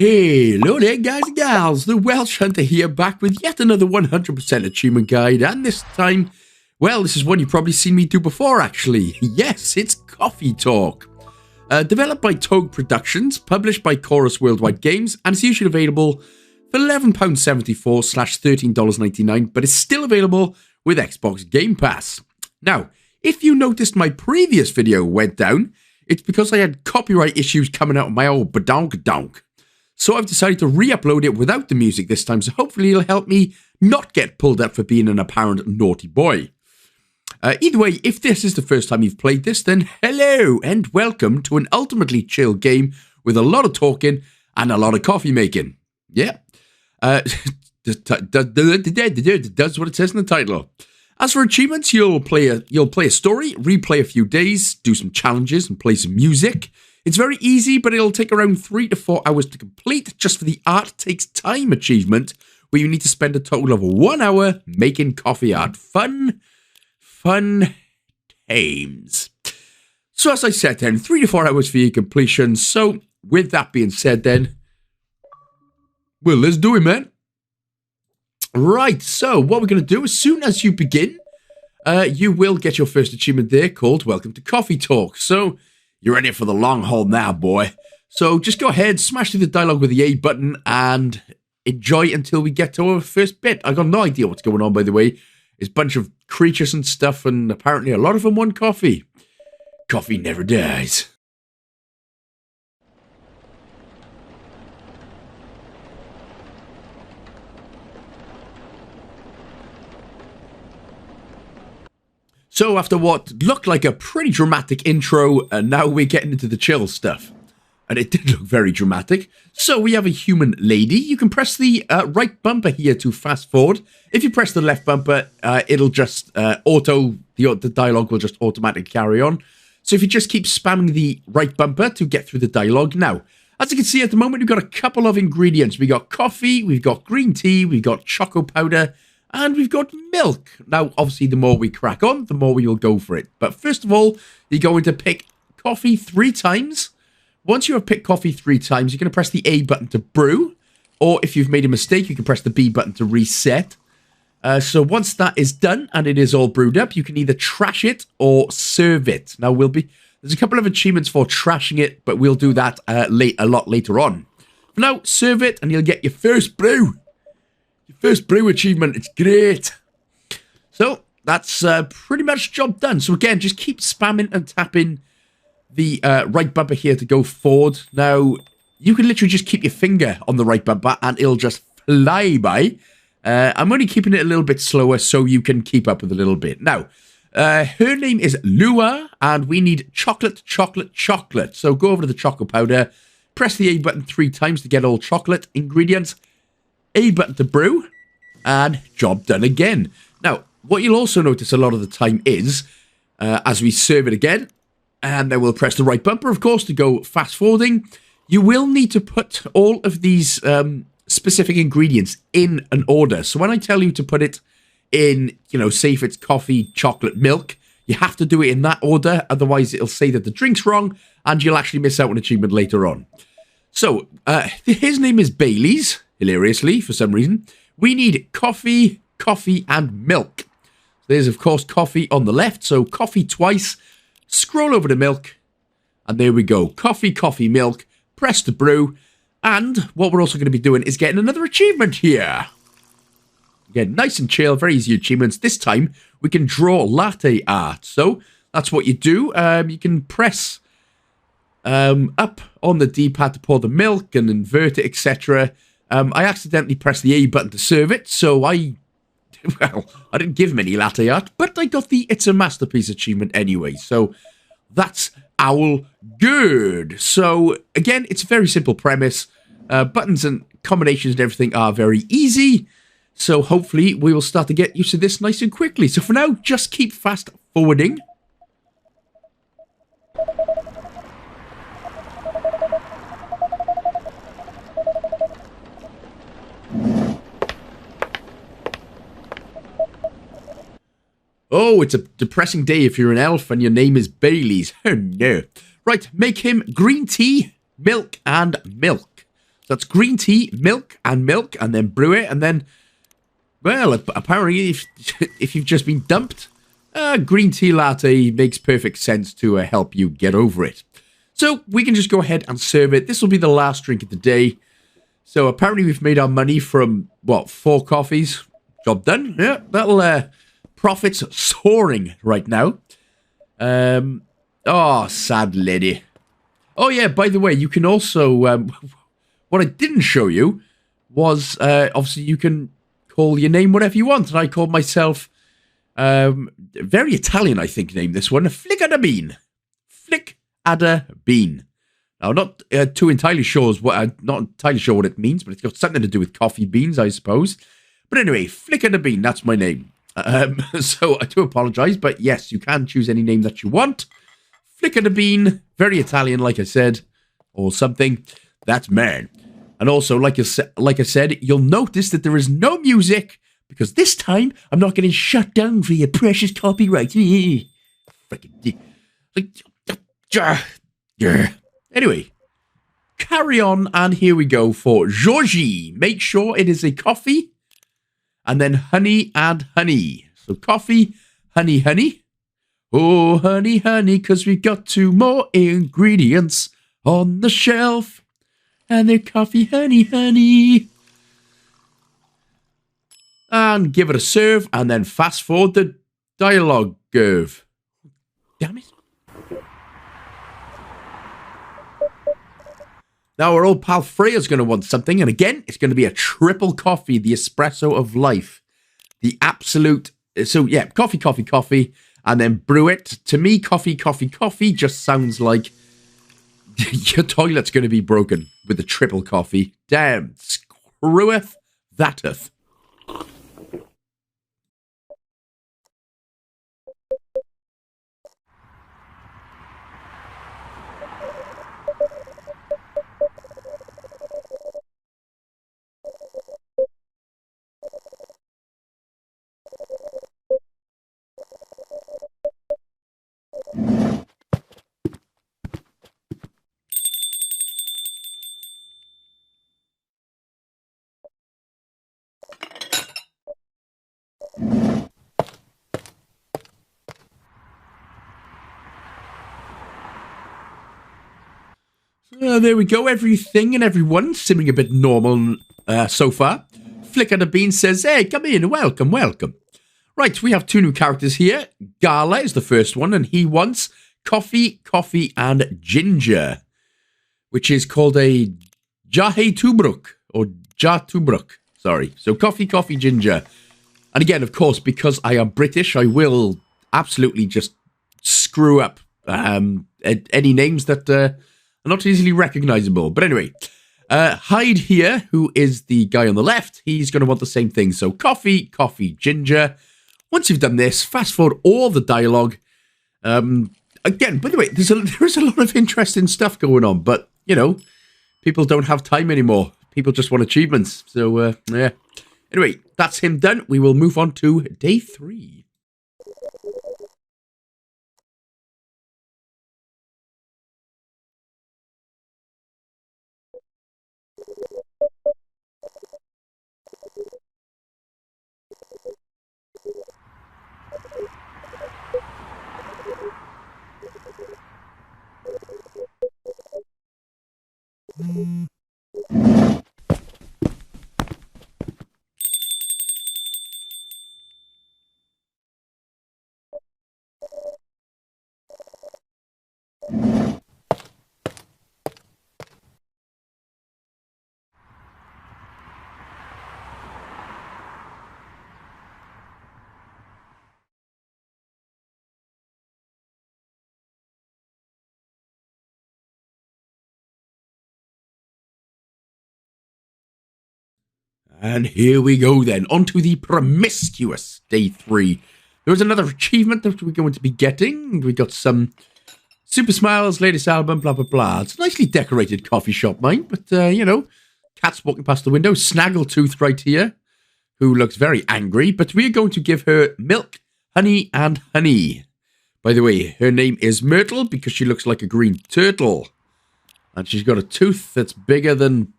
Hello there guys and gals, the Welsh Hunter here, back with yet another 100% achievement guide, and this time, well, this is one you've probably seen me do before actually. Yes, it's Coffee Talk. Developed by Togue Productions, published by Chorus Worldwide Games, and it's usually available for £11.74/$13.99, but it's still available with Xbox Game Pass. Now, if you noticed my previous video went down, it's because I had copyright issues coming out of my old badonk-donk. So I've decided to re-upload it without the music this time, so hopefully it'll help me not get pulled up for being an apparent naughty boy. Either way, if this is the first time you've played this, then hello and welcome to an ultimately chill game with a lot of talking and a lot of coffee making. Yeah. Does what it says in the title. As for achievements, you'll play a story, replay a few days, do some challenges and play some music. It's very easy, but it'll take around 3 to 4 hours to complete just for the Art Takes Time achievement, where you need to spend a total of 1 hour making coffee art. Fun times. So as I said then, 3 to 4 hours for your completion. So with that being said then, well, let's do it, man. Right, so what we're going to do, as soon as you begin, you will get your first achievement there called Welcome to Coffee Talk. So you're in it for the long haul now, boy. So just go ahead, smash through the dialogue with the A button, and enjoy until we get to our first bit. I got no idea what's going on, by the way. There's a bunch of creatures and stuff, and apparently a lot of them want coffee. Coffee never dies. So after what looked like a pretty dramatic intro, now we're getting into the chill stuff. And it did look very dramatic. So we have a human lady. You can press the right bumper here to fast forward. If you press the left bumper, it'll just the dialogue will just automatically carry on. So if you just keep spamming the right bumper to get through the dialogue. Now, as you can see at the moment, we've got a couple of ingredients. We got coffee, we've got green tea, we've got choco powder, and we've got milk. Now, obviously, the more we crack on, the more we will go for it. But first of all, you're going to pick coffee 3 times. Once you have picked coffee 3 times, you're going to press the A button to brew. Or if you've made a mistake, you can press the B button to reset. So once that is done and it is all brewed up, you can either trash it or serve it. Now, there's a couple of achievements for trashing it, but we'll do that a lot later on. For now, serve it and you'll get your first brew. First brew achievement, it's great. So that's pretty much job done. So again, just keep spamming and tapping the right bumper here to go forward. Now, you can literally just keep your finger on the right bumper and it'll just fly by. I'm only keeping it a little bit slower so you can keep up with a little bit. Now, her name is Lua and we need chocolate. So go over to the chocolate powder, press the A button 3 times to get all chocolate ingredients. A button to brew, and job done again. Now, what you'll also notice a lot of the time is, as we serve it again, and then we'll press the right bumper, of course, to go fast forwarding, you will need to put all of these specific ingredients in an order. So when I tell you to put it in, say if it's coffee, chocolate, milk, you have to do it in that order, otherwise it'll say that the drink's wrong, and you'll actually miss out on an achievement later on. So, his name is Bailey's. Hilariously, for some reason, we need coffee, and milk. There's, of course, coffee on the left, so coffee twice, scroll over to milk, and there we go. Coffee, milk, press to brew, and what we're also going to be doing is getting another achievement here. Again, nice and chill, very easy achievements. This time, we can draw latte art. So, that's what you do. You can press up on the D-pad to pour the milk and invert it, etc., I accidentally pressed the A button to serve it, so I didn't give him any latte art, but I got the It's a Masterpiece achievement anyway, so that's all good. So, again, it's a very simple premise. Buttons and combinations and everything are very easy, so hopefully we will start to get used to this nice and quickly. So for now, just keep fast forwarding. Oh, it's a depressing day if you're an elf and your name is Bailey's. Oh, no. Right, make him green tea, milk, and milk. So So that's green tea, milk, and then brew it, and then, well, apparently if you've just been dumped, green tea latte makes perfect sense to help you get over it. So we can just go ahead and serve it. This will be the last drink of the day. So apparently we've made our money from, what, 4 coffees? Job done. Yeah, that'll, profits soaring right now. Oh, sad lady. Oh, yeah, by the way, you can also, what I didn't show you was, obviously you can call your name whatever you want. And I called myself, very Italian, I think, name this one, Flick Ada Bean. Flick Ada Bean. Now, not too entirely sure not entirely sure what it means, but it's got something to do with coffee beans, I suppose. But anyway, Flick Ada Bean, that's my name. So I do apologize, but yes, you can choose any name that you want. Flick Ada Bean, very Italian, like I said, or something. That's man. And also, like I said, you'll notice that there is no music, because this time I'm not getting shut down for your precious copyright. Freaking. Anyway, carry on, and here we go for Georgie. Make sure it is a coffee, and then honey and honey. So coffee, honey, honey. Oh, honey, honey, because we've got 2 more ingredients on the shelf. And they're coffee, honey, honey. And give it a serve, and then fast forward the dialogue curve. Damn it. Now our old pal Freya's going to want something, and again, it's going to be a triple coffee, the espresso of life. The absolute, so yeah, coffee, coffee, coffee, and then brew it. To me, coffee, coffee, coffee just sounds like your toilet's going to be broken with the triple coffee. Damn, screweth thateth. There we go, everything and everyone seeming a bit normal so far. Flick Ada Bean says, hey, come in, welcome, welcome. Right, we have 2 new characters here. Gala is the first one, and he wants coffee, coffee, and ginger, which is called a Jahe Tubruk, or Ja Tubruk, sorry. So coffee, coffee, ginger. And again, of course, because I am British, I will absolutely just screw up any names that are not easily recognizable. But anyway, Hyde here, who is the guy on the left, he's going to want the same thing. So coffee, coffee, ginger. Once you've done this, fast forward all the dialogue. Again, by the way, there's a lot of interesting stuff going on, but, you know, people don't have time anymore. People just want achievements. So, yeah. Anyway, that's him done. We will move on to day 3. And here we go then, onto the promiscuous day 3. There was another achievement that we're going to be getting. We got some Super Smiles, latest album, blah, blah, blah. It's a nicely decorated coffee shop, mine, but, you know, cat's walking past the window. Snaggletooth right here, who looks very angry, but we're going to give her milk, honey, and honey. By the way, her name is Myrtle because she looks like a green turtle. And she's got a tooth that's bigger than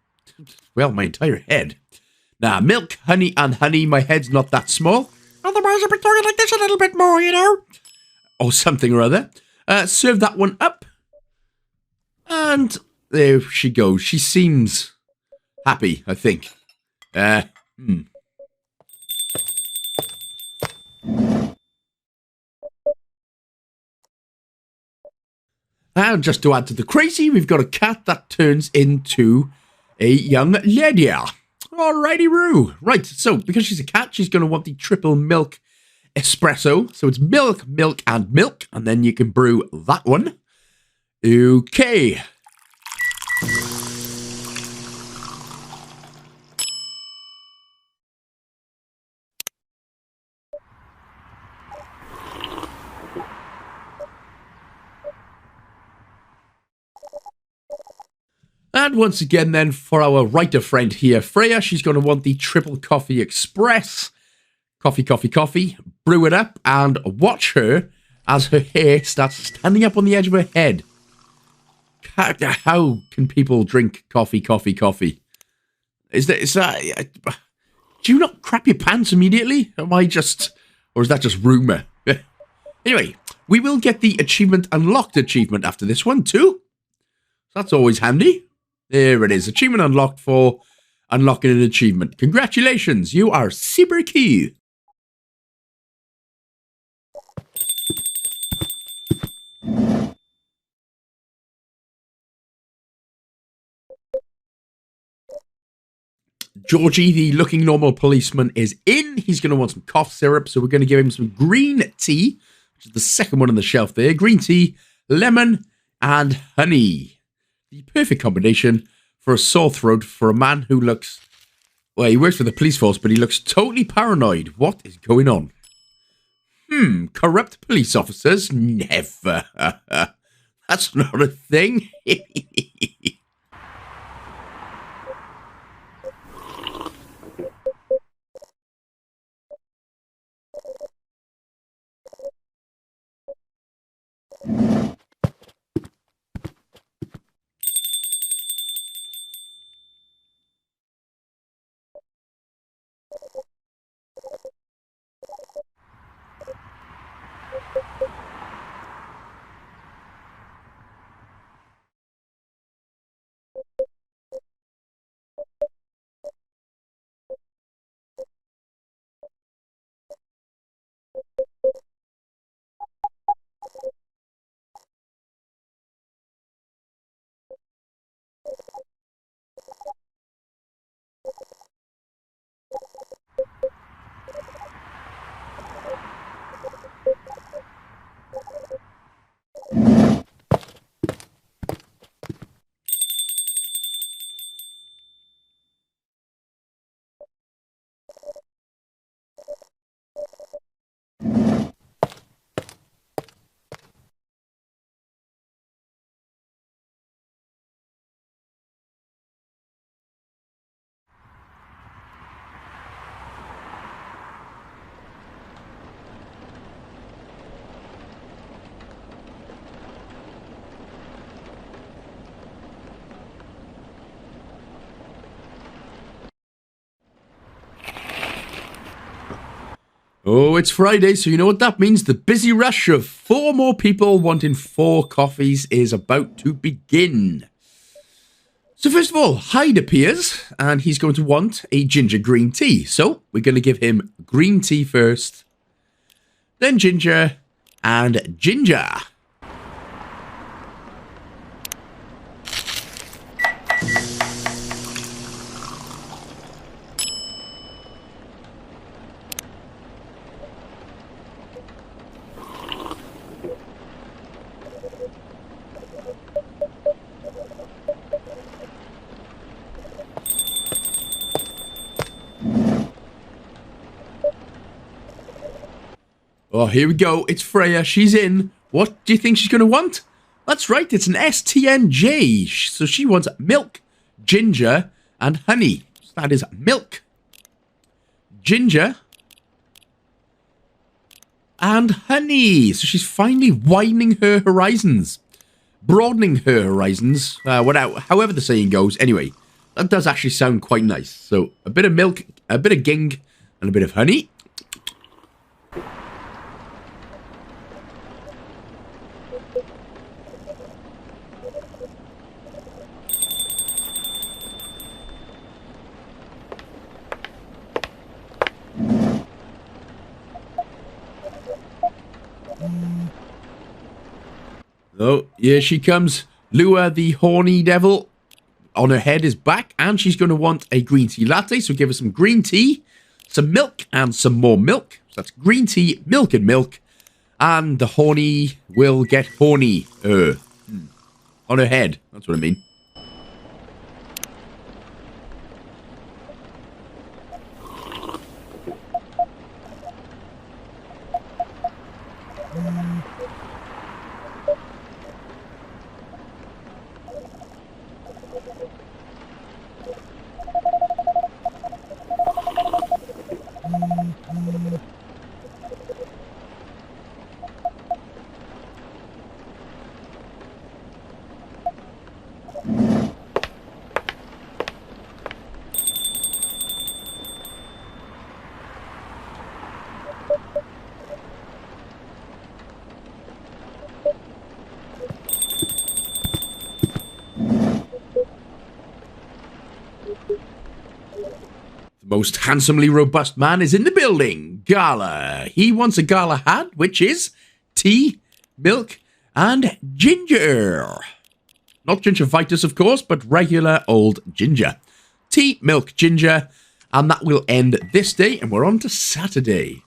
well, my entire head. Now, milk, honey, and honey. My head's not that small. Otherwise, I'd be talking like this a little bit more, you know? Or something or other. Serve that one up. And there she goes. She seems happy, I think. And just to add to the crazy, we've got a cat that turns into a young lady. Alrighty, Roo. Right, so because she's a cat, she's going to want the triple milk espresso. So it's milk, milk, and then you can brew that one. Okay. And once again then, for our writer friend here, Freya, she's going to want the triple coffee express. Coffee, coffee, coffee. Brew it up and watch her as her hair starts standing up on the edge of her head. How can people drink coffee, coffee, coffee? Is that... Do you not crap your pants immediately? Or is that just rumour? Anyway, we will get the achievement unlocked achievement after this one too. That's always handy. There it is. Achievement unlocked for unlocking an achievement. Congratulations, you are super cool. Georgie, the looking normal policeman, is in. He's going to want some cough syrup, so we're going to give him some green tea, which is the second one on the shelf there. Green tea, lemon, and honey. The perfect combination for a sore throat for a man who looks... Well, he works for the police force, but he looks totally paranoid. What is going on? Corrupt police officers? Never. That's not a thing. Oh, it's Friday, so you know what that means. The busy rush of 4 more people wanting 4 coffees is about to begin. So first of all, Hyde appears, and he's going to want a ginger green tea. So we're going to give him green tea first, then ginger, and ginger. Oh, here we go. It's Freya. She's in. What do you think she's going to want? That's right. It's an STNJ. So she wants milk, ginger, and honey. So that is milk, ginger, and honey. So she's finally widening her horizons. Broadening her horizons. However the saying goes. Anyway, That does actually sound quite nice. So a bit of milk, a bit of ging, and a bit of honey. Oh, here she comes. Lure the horny devil. On her head is back, and she's going to want a green tea latte. So give her some green tea, some milk, and some more milk. So that's green tea, milk, and milk. And the horny will get horny. On her head. That's what I mean. Most handsomely robust man is in the building. Gala. He wants a Gala Had, which is tea, milk, and ginger. Not gingivitis, of course, but regular old ginger. Tea, milk, ginger, and that will end this day, and we're on to Saturday.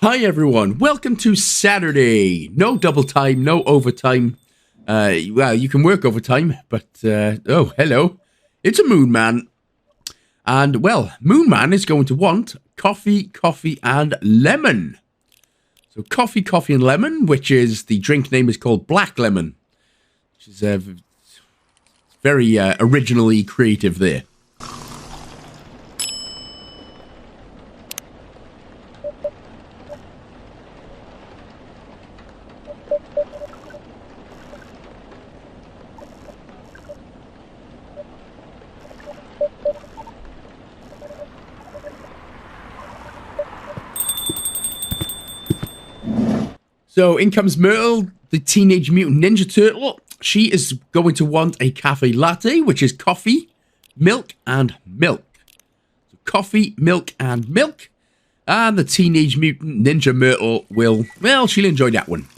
Hi everyone, welcome to Saturday. No double time, no overtime. Well, you can work overtime, but, oh, hello. It's a Moon Man. And, well, Moon Man is going to want coffee, coffee, and lemon. So, coffee, coffee, and lemon, which is, the drink name is called Black Lemon. Which is very originally creative there. So in comes Myrtle, the Teenage Mutant Ninja Turtle. She is going to want a cafe latte, which is coffee, milk, and milk. So coffee, milk, and milk. And the Teenage Mutant Ninja Myrtle will, well, she'll enjoy that one.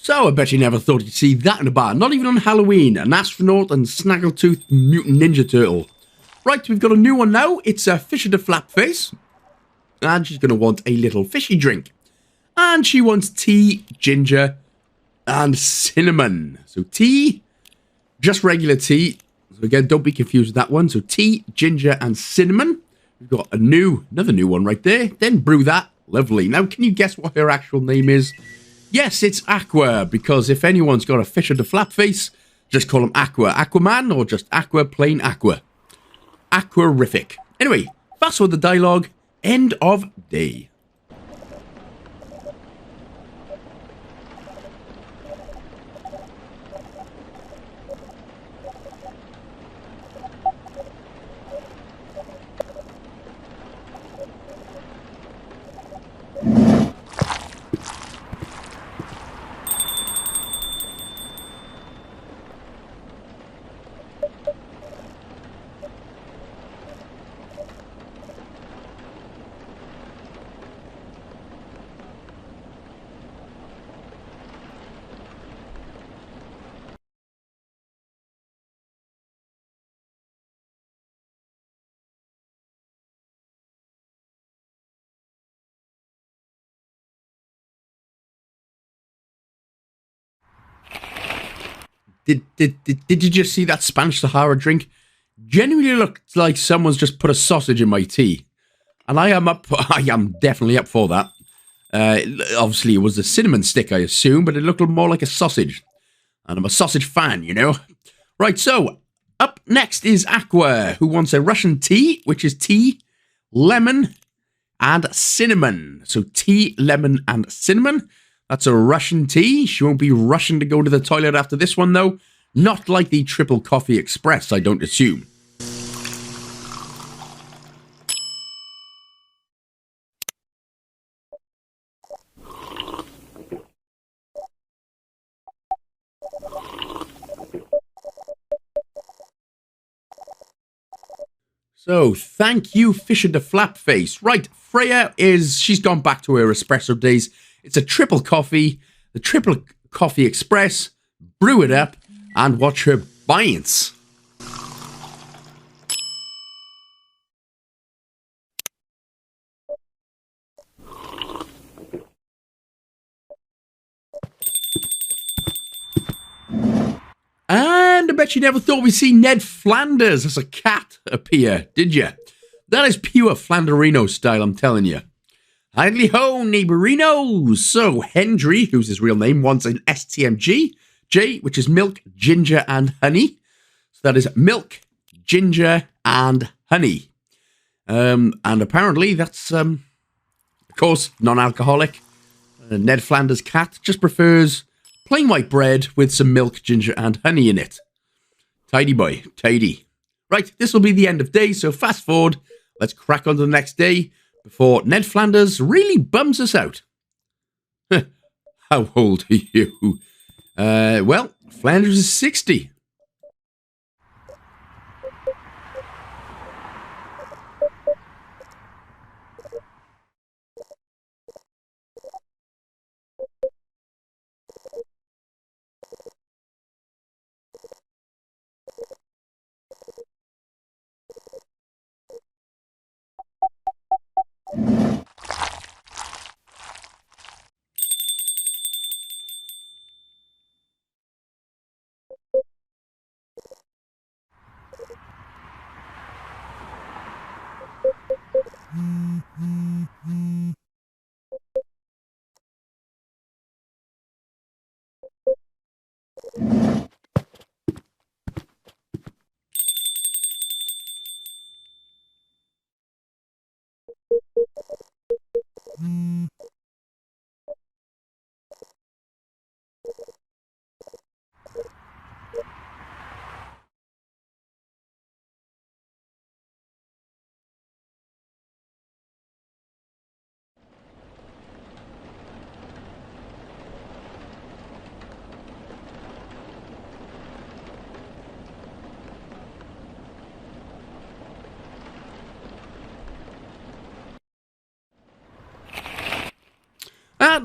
So I bet you never thought you'd see that in a bar, not even on Halloween. An astronaut and snaggletooth mutant ninja turtle. Right, we've got a new one now. It's a Fisher the Flapface. And she's going to want a little fishy drink. And she wants tea, ginger, and cinnamon. So tea, just regular tea. So again, don't be confused with that one. So tea, ginger, and cinnamon. We've got another new one right there. Then brew that. Lovely. Now, can you guess what her actual name is? Yes, it's Aqua, because if anyone's got a Fisher the Flapface, just call him Aqua. Aquaman, or just Aqua, plain Aqua. Aquarific. Anyway, fast forward the dialogue. End of day. Did you just see that Spanish Sahara drink? Genuinely looked like someone's just put a sausage in my tea. And I am definitely up for that. Obviously, it was a cinnamon stick, I assume, but it looked more like a sausage. And I'm a sausage fan, you know. Right, so, up next is Aqua, who wants a Russian tea, which is tea, lemon, and cinnamon. So, tea, lemon, and cinnamon. That's a Russian tea. She won't be rushing to go to the toilet after this one, though. Not like the Triple Coffee Express, I don't assume. So, thank you, Fisher the Flapface. Right, Freya she's gone back to her espresso days. It's a triple coffee, the Triple Coffee Express. Brew it up and watch her bites. And I bet you never thought we'd see Ned Flanders as a cat appear, did you? That is pure Flanderino style, I'm telling you. Idly ho, neighborinos! So, Hendry, who's his real name, wants an STMG, J, which is milk, ginger, and honey. So that is milk, ginger, and honey. And apparently that's, of course, non-alcoholic. Ned Flanders' cat just prefers plain white bread with some milk, ginger, and honey in it. Tidy boy, tidy. Right, this will be the end of day, so fast forward. Let's crack on to the next day before Ned Flanders really bums us out. How old are you? Well, Flanders is 60.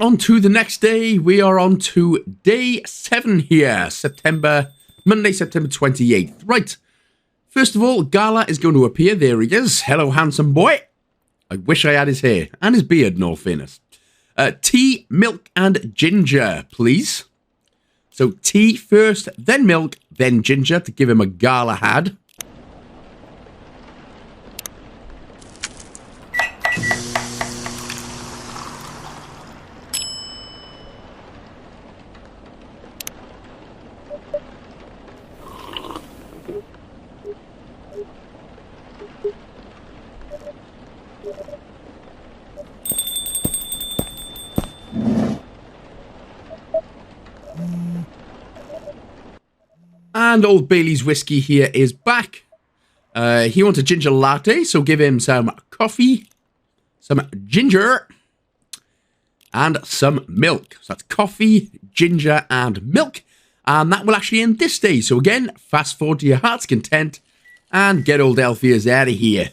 on to the next day. We are on to day 7 here. Monday, September 28th. Right. First of all, Gala is going to appear. There he is. Hello, handsome boy. I wish I had his hair and his beard, in all fairness. Tea, milk, and ginger, please. So tea first, then milk, then ginger to give him a Gala Had. And Old Bailey's whiskey here is back. He wants a ginger latte, so give him some coffee, some ginger, and some milk. So that's coffee, ginger, and milk. And that will actually end this day. So again, fast forward to your heart's content and get old Alpheus out of here.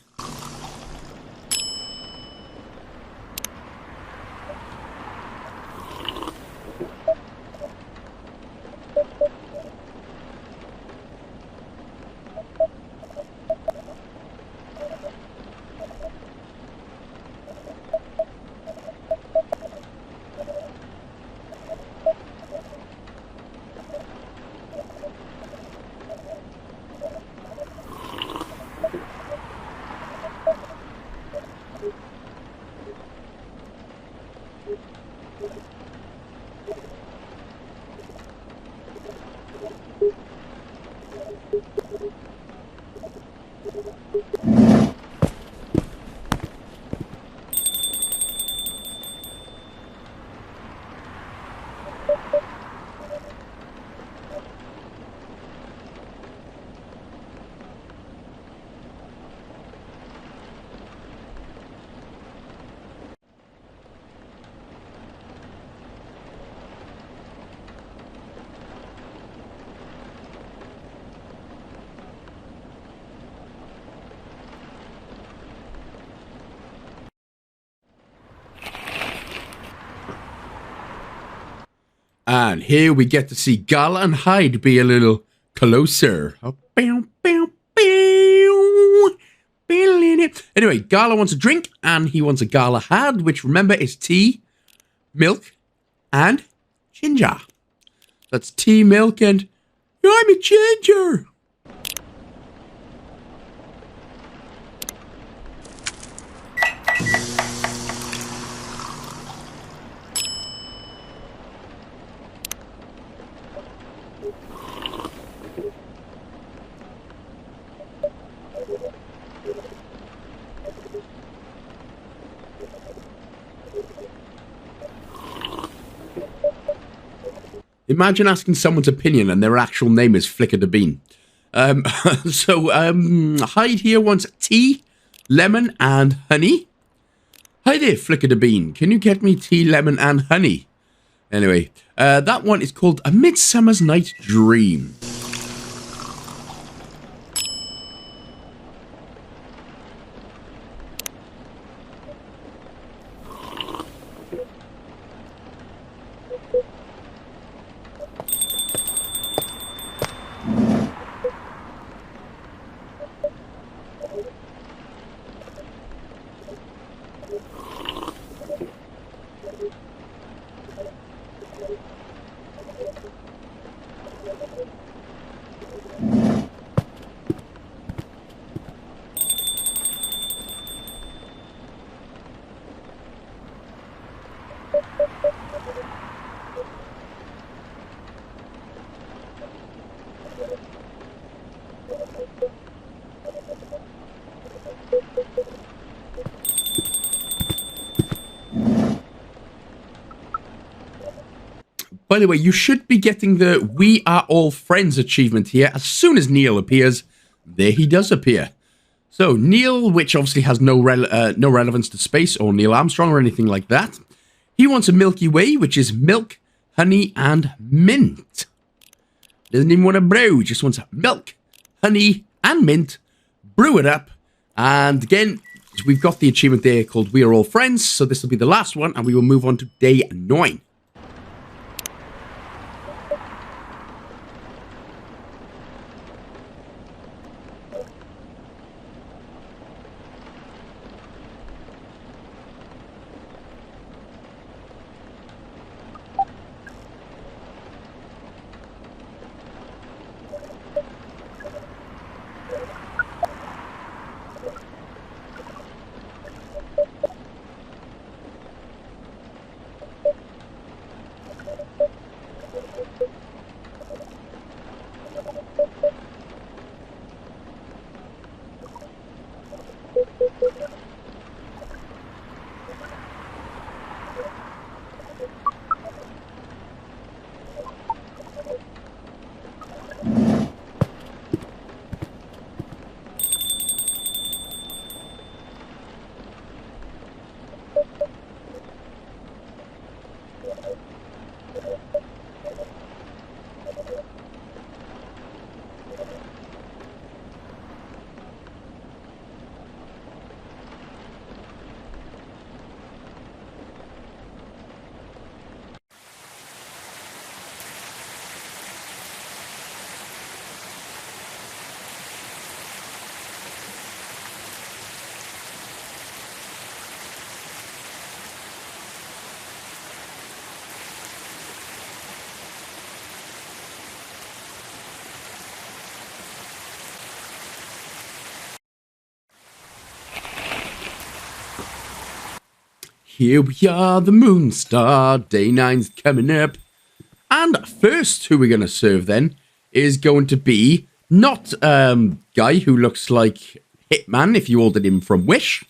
And here we get to see Gala and Hyde be a little closer. Anyway, Gala wants a drink, and he wants a Gala Had, which, remember, is tea, milk, and ginger. That's tea, milk, and I'm a ginger. Imagine asking someone's opinion and their actual name is Flicker the Bean. Hyde here wants tea, lemon, and honey. Hi there, Flicker the Bean. Can you get me tea, lemon, and honey? Anyway, that one is called A Midsummer's Night Dream. By the way, you should be getting the We Are All Friends achievement here as soon as Neil appears. There he does appear. So, Neil, which obviously has no relevance to space or Neil Armstrong or anything like that. He wants a Milky Way, which is milk, honey, and mint. Doesn't even want a brew, just wants milk, honey, and mint. Brew it up. And again, we've got the achievement there called We Are All Friends, so this will be the last one, and we will move on to day 9. Here we are, the Moon Star. Day 9's coming up. And first, who we're going to serve then is going to be not guy who looks like Hitman if you ordered him from Wish,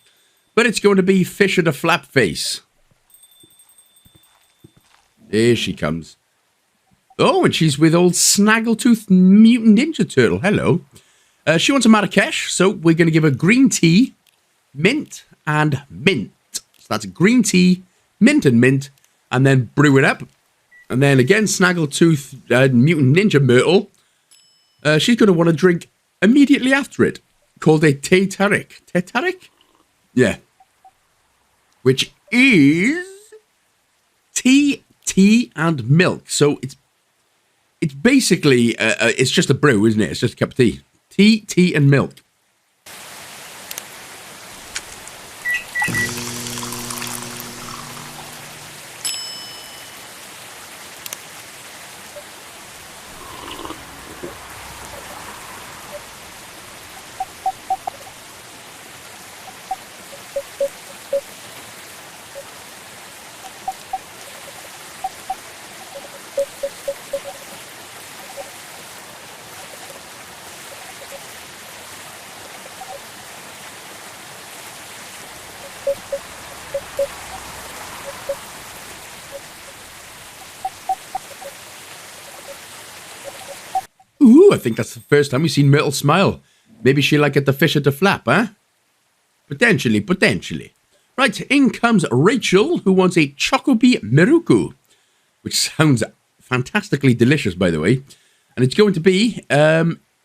but it's going to be Fisher the Flapface. Here she comes. Oh, and she's with old Snaggletooth Mutant Ninja Turtle. Hello. She wants a Marrakesh, so we're going to give her green tea, mint, and mint. That's green tea, mint and mint, and then brew it up. And then again, Snaggletooth, Mutant Ninja Myrtle. She's going to want to drink immediately after it, called a Te Tarik. Te Tarik? Yeah. Which is tea, and milk. So it's basically, it's just a brew, isn't it? It's just a cup of tea. Tea, and milk. Ooh, I think that's the first time we've seen Myrtle smile. Maybe she'll like get the Fisher to flap, huh? Potentially. Right, in comes Rachel, who wants a Chocobi Miruku, which sounds fantastically delicious, by the way. And it's going to be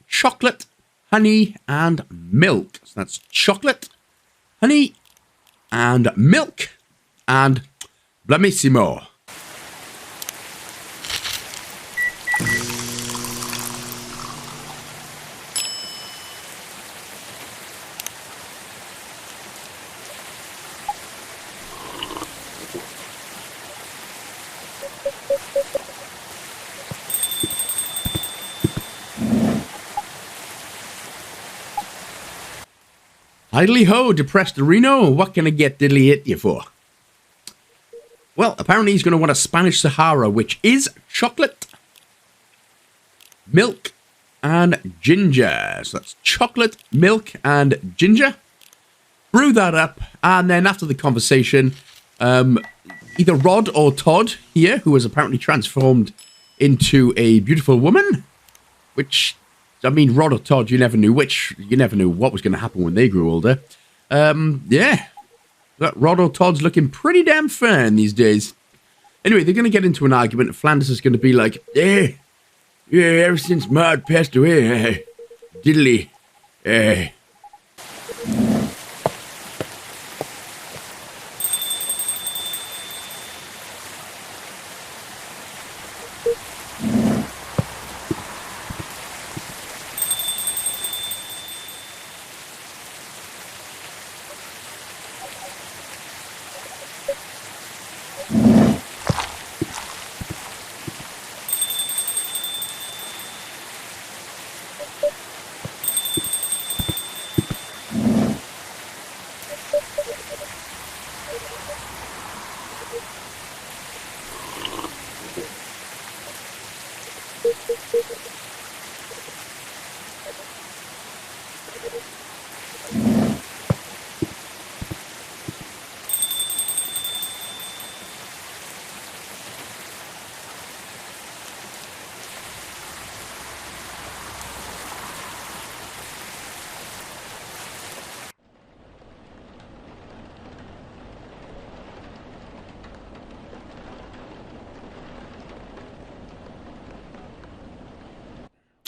chocolate, honey, and milk. So that's chocolate, honey, and milk, and blamissimo. Idly ho, depressed Reno, what can I get diddly hit you for? Well, apparently he's going to want a Spanish Sahara, which is chocolate, milk, and ginger. So that's chocolate, milk, and ginger. Brew that up, and then after the conversation, either Rod or Todd here, who has apparently transformed into a beautiful woman, which... I mean, Rod or Todd, you never knew what was going to happen when they grew older. Yeah. That Rod or Todd's looking pretty damn fine these days. Anyway, they're going to get into an argument, and Flanders is going to be like, yeah, ever since Maud passed away, diddly,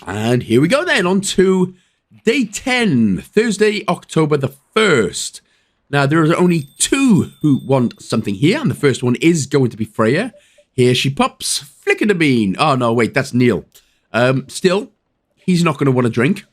And here we go then, on to day 10, Thursday, October the 1st. Now, there are only two who want something here, and the first one is going to be Freya. Here she pops, flicking a bean. Oh, no, wait, that's Neil. Still, he's not going to want a drink.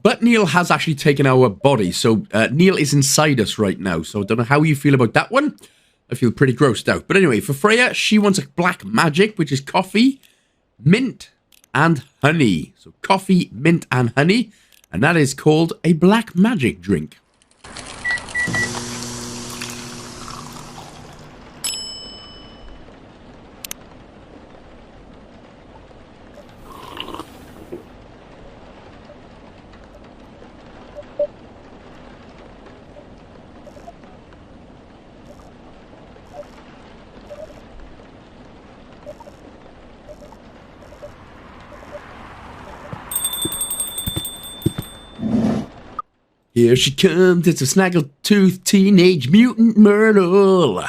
But Neil has actually taken our body, so Neil is inside us right now, so I don't know how you feel about that one. I feel pretty grossed out. But anyway, for Freya, she wants a black magic, which is coffee, mint, and honey. So coffee, mint, and honey, and that is called a black magic drink. Here she comes, it's a snaggle-toothed teenage mutant Myrtle.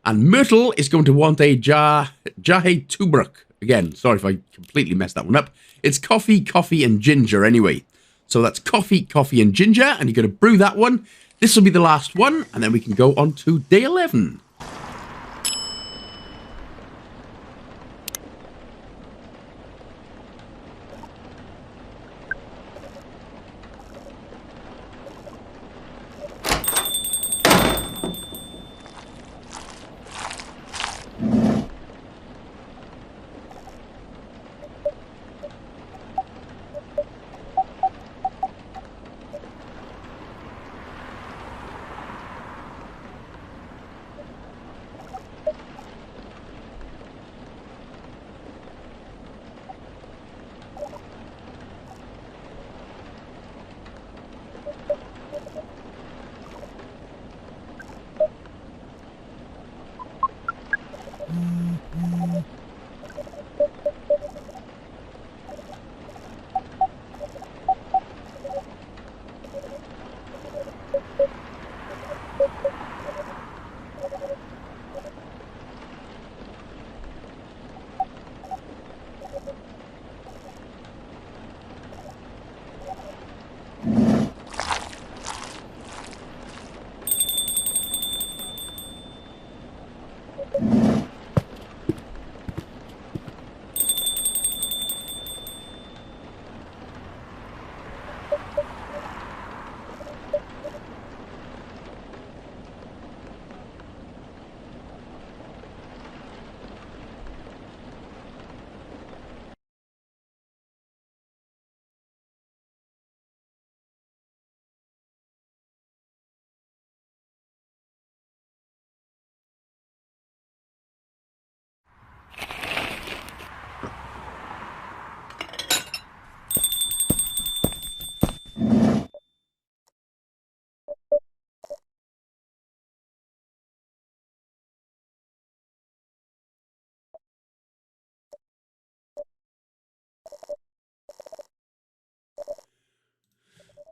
And Myrtle is going to want a Jahe Tubruk. Again, sorry if I completely messed that one up. It's coffee, coffee, and ginger anyway. So that's coffee, coffee, and ginger, and you're going to brew that one. This will be the last one, and then we can go on to day 11.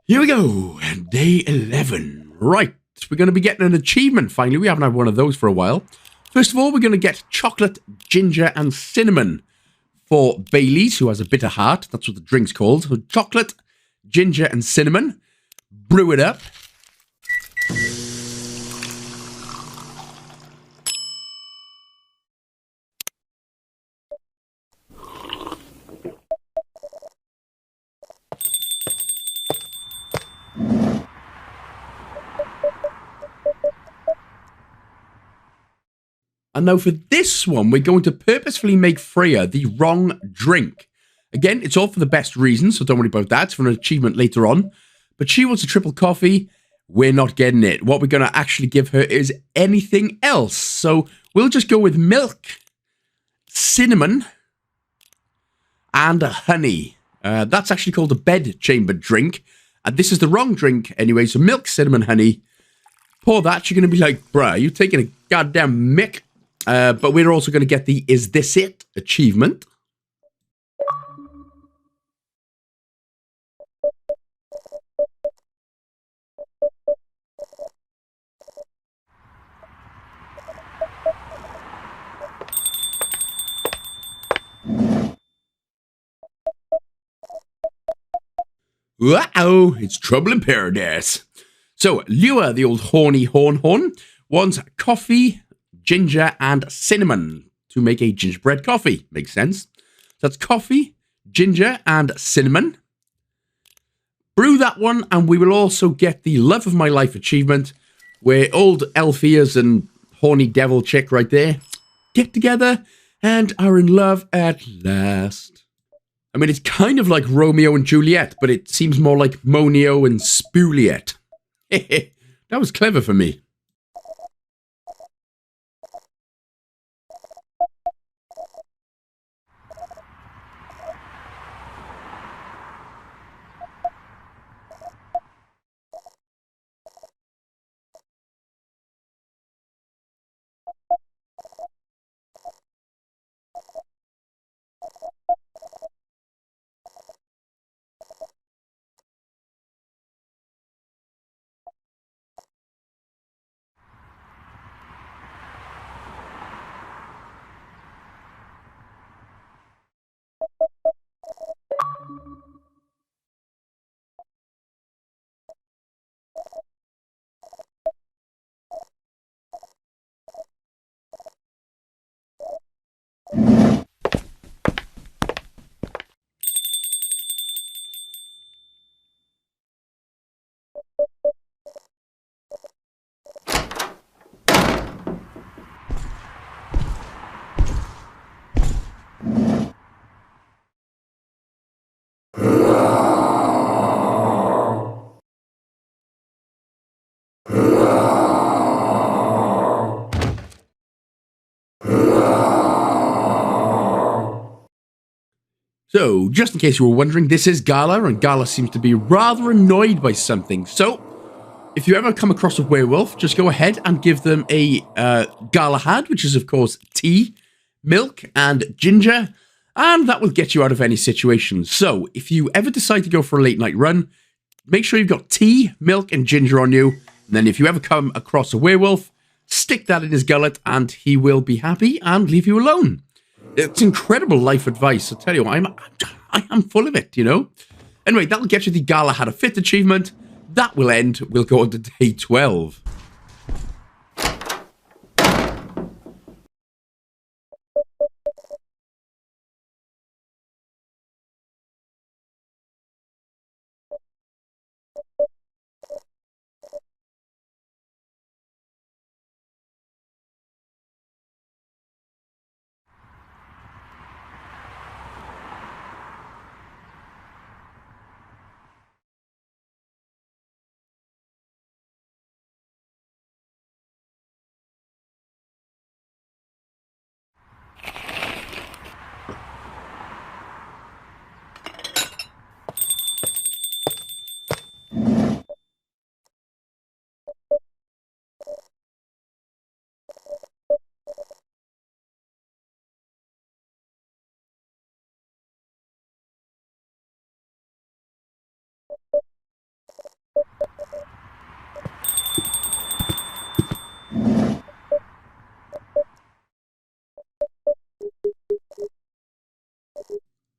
Here we go, day 11. Right, we're going to be getting an achievement finally. We haven't had one of those for a while. First of all, we're going to get chocolate, ginger, and cinnamon for Bailey's, who has a bitter heart. That's what the drink's called. So chocolate, ginger, and cinnamon. Brew it up. And now for this one, we're going to purposefully make Freya the wrong drink. Again, it's all for the best reasons, so don't worry about that. It's for an achievement later on. But she wants a triple coffee. We're not getting it. What we're going to actually give her is anything else. So we'll just go with milk, cinnamon, and honey. That's actually called a bed chamber drink. And this is the wrong drink anyway. So milk, cinnamon, honey. Pour that. You're going to be like, bruh, you taking a goddamn mick. But we're also going to get the Is This It achievement. Uh-oh, it's trouble in paradise. So, Lure, the old horny horn, wants coffee, ginger, and cinnamon to make a gingerbread coffee. Makes sense. So that's coffee, ginger, and cinnamon. Brew that one, and we will also get the Love of My Life achievement, where old elf ears and horny devil chick right there get together and are in love at last. I mean, it's kind of like Romeo and Juliet, but it seems more like Monio and Spuliet. That was clever for me. So, just in case you were wondering, this is Gala, and Gala seems to be rather annoyed by something. So, if you ever come across a werewolf, just go ahead and give them a Galahad, which is, of course, tea, milk, and ginger, and that will get you out of any situation. So, if you ever decide to go for a late-night run, make sure you've got tea, milk, and ginger on you, and then if you ever come across a werewolf, stick that in his gullet, and he will be happy and leave you alone. It's incredible life advice. I tell you, I am full of it, you know. Anyway, that'll get you the Gala Had A Fit achievement. That will end. We'll go on to day 12.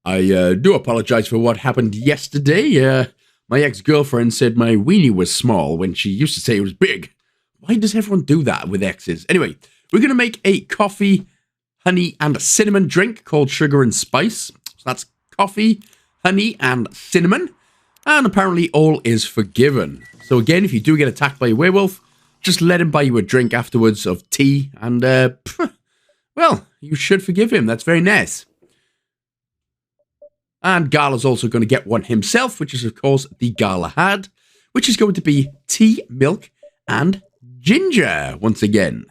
I do apologize for what happened yesterday. My ex-girlfriend said my weenie was small when she used to say it was big. Why does everyone do that with exes? Anyway, we're going to make a coffee, honey, and cinnamon drink called Sugar and Spice. So that's coffee, honey, and cinnamon. And apparently all is forgiven. So again, if you do get attacked by a werewolf, just let him buy you a drink afterwards of tea. And, well, you should forgive him. That's very nice. And Gala's also going to get one himself, which is, of course, the Gala Had, which is going to be tea, milk, and ginger once again.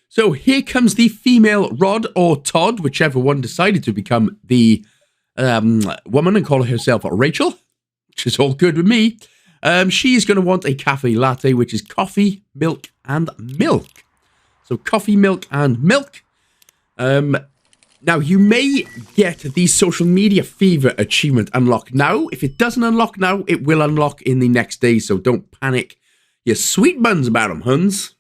So here comes the female Rod or Todd, whichever one decided to become the woman and call herself Rachel, which is all good with me. She's going to want a cafe latte, which is coffee, milk, and milk. So coffee, milk, and milk. Now, you may get the social media fever achievement unlocked now. If it doesn't unlock now, it will unlock in the next day, so don't panic your sweet buns about them, huns.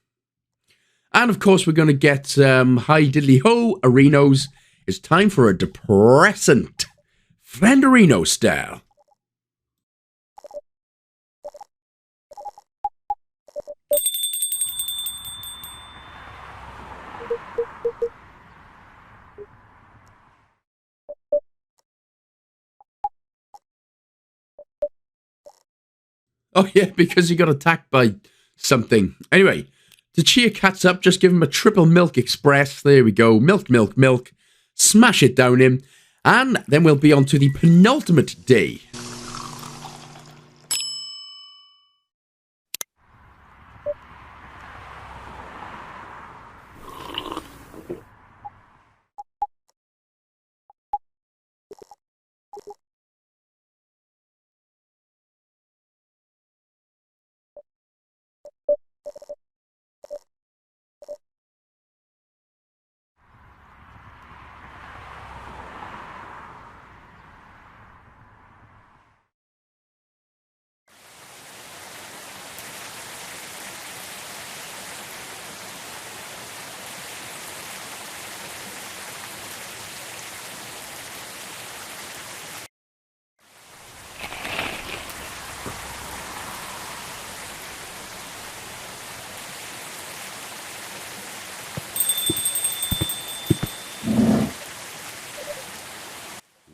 And, of course, we're going to get hi diddly ho, Arenos. It's time for a depressant Frienderino style. Oh, yeah, because he got attacked by something. Anyway, to cheer cats up, just give him a triple milk express. There we go. Milk, milk, milk. Smash it down him. And then we'll be on to the penultimate day.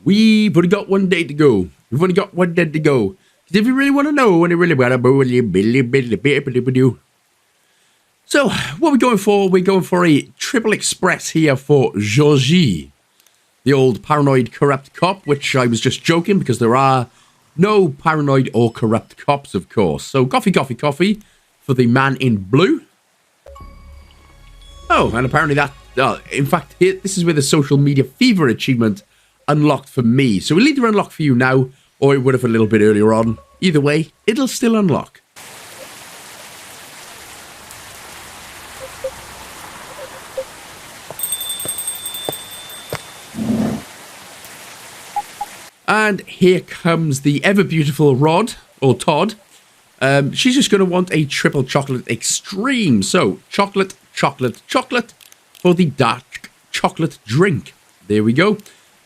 We've only got one day to go. We've only got one day to go. Because if you really want to know, and you really want to, so, what are we going for? We're going for a triple express here for Georgie, the old paranoid corrupt cop, which I was just joking because there are no paranoid or corrupt cops, of course. So, coffee, coffee, coffee for the man in blue. Oh, and apparently that, in fact, this is where the social media fever achievement unlocked for me. So we'll either unlock for you now, or it would have a little bit earlier on. Either way, it'll still unlock. And here comes the ever beautiful Rod, or Todd. She's just going to want a triple chocolate extreme. So, chocolate, chocolate, chocolate for the dark chocolate drink. There we go.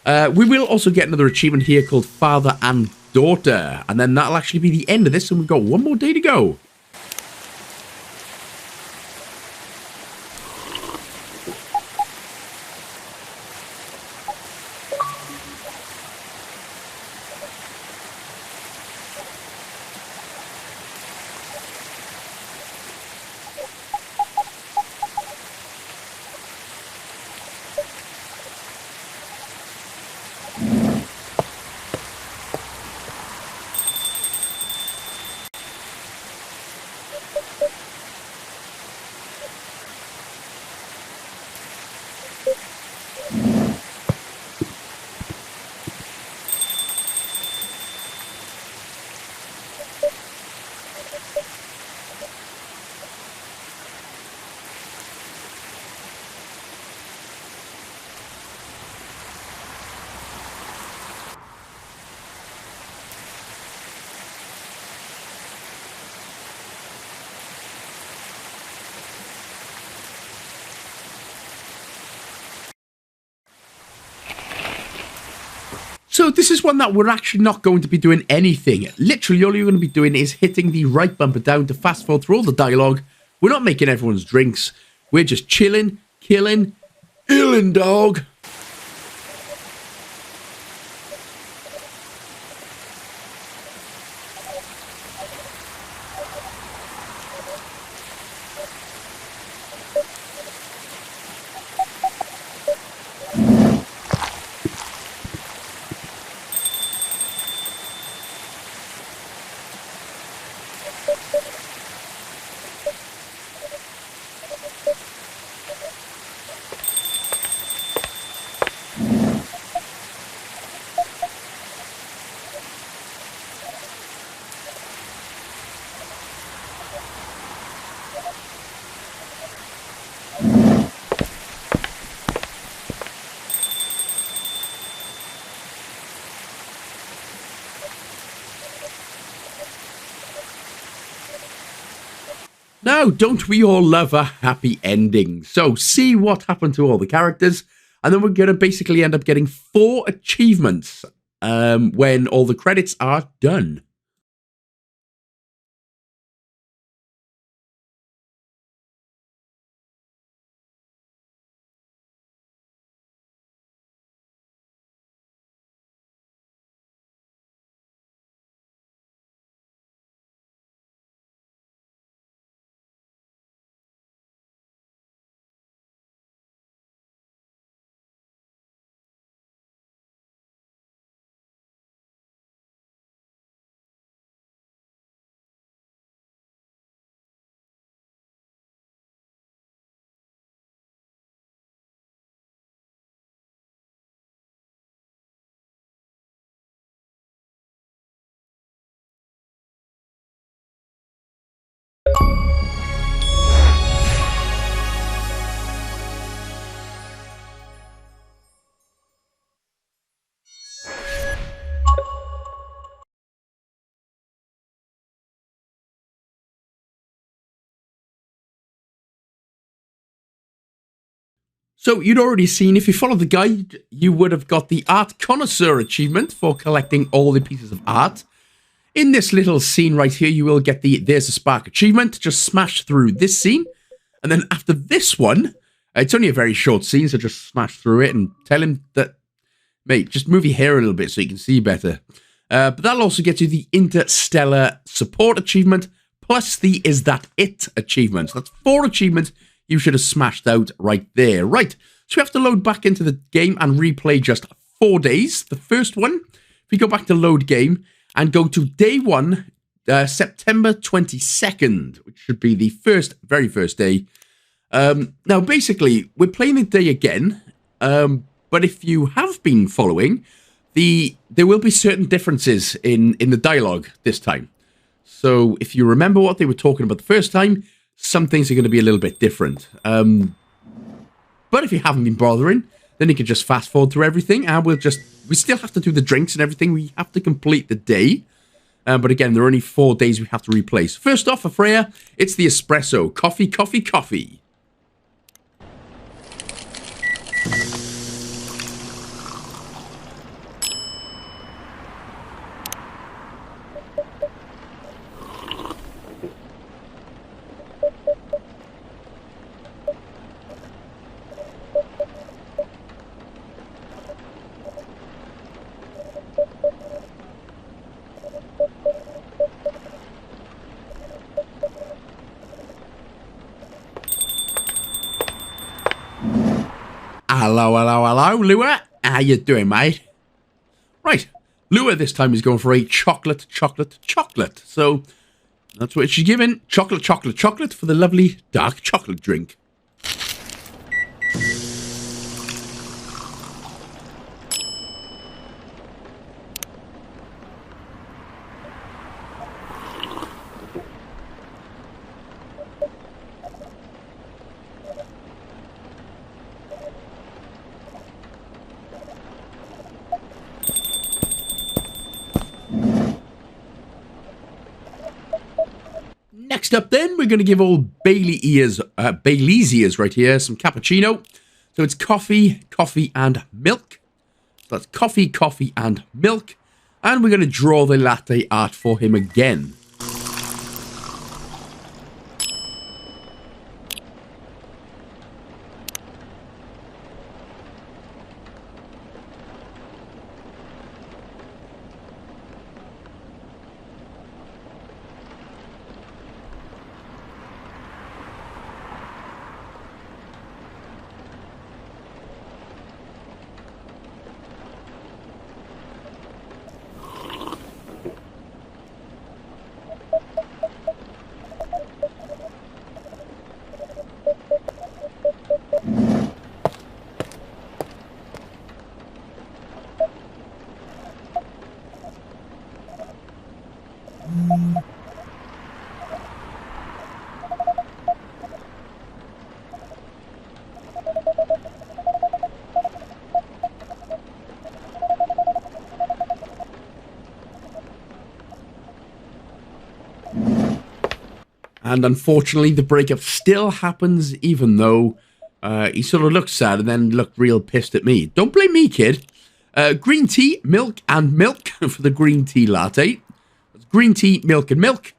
We will also get another achievement here called Father and Daughter. And then that'll actually be the end of this. And we've got one more day to go. So this is one that we're actually not going to be doing anything. Literally, all you're going to be doing is hitting the right bumper down to fast forward through all the dialogue. We're not making everyone's drinks. We're just chilling, killing, illin' dog. Now, don't we all love a happy ending? So, see what happened to all the characters, and then we're going to basically end up getting 4 achievements when all the credits are done. So you'd already seen, if you followed the guide, you would have got the Art Connoisseur achievement for collecting all the pieces of art. In this little scene right here, you will get the There's a Spark achievement. Just smash through this scene. And then after this one, it's only a very short scene, so just smash through it and tell him that, mate, just move your hair a little bit so you can see better. But that'll also get you the Interstellar support achievement, plus the Is That It achievement. So that's 4 achievements you should have smashed out right there. Right, so we have to load back into the game and replay just 4 days. The first one, if we go back to load game and go to day 1, September 22nd, which should be the very first day. Now, basically, we're playing the day again, but if you have been following, there will be certain differences in the dialogue this time. So if you remember what they were talking about the first time, some things are going to be a little bit different. But if you haven't been bothering, then you can just fast forward through everything, and we still have to do the drinks and everything. We have to complete the day. But again, there are only 4 days we have to replace. First off, for Freya, it's the espresso. Coffee, coffee, coffee. Hello, hello, hello, Lua. How you doing, mate? Right, Lua this time is going for a chocolate. So, that's what she's given. Chocolate for the lovely dark chocolate drink. Next up then, we're going to give old Bailey's ears right here some cappuccino. So it's coffee, and milk. That's coffee, coffee, and milk. And we're going to draw the latte art for him again. And unfortunately, the breakup still happens, even though he sort of looked sad and then looked real pissed at me. Don't blame me, kid. Green tea, milk, and milk for the green tea latte. That's green tea, milk, and milk.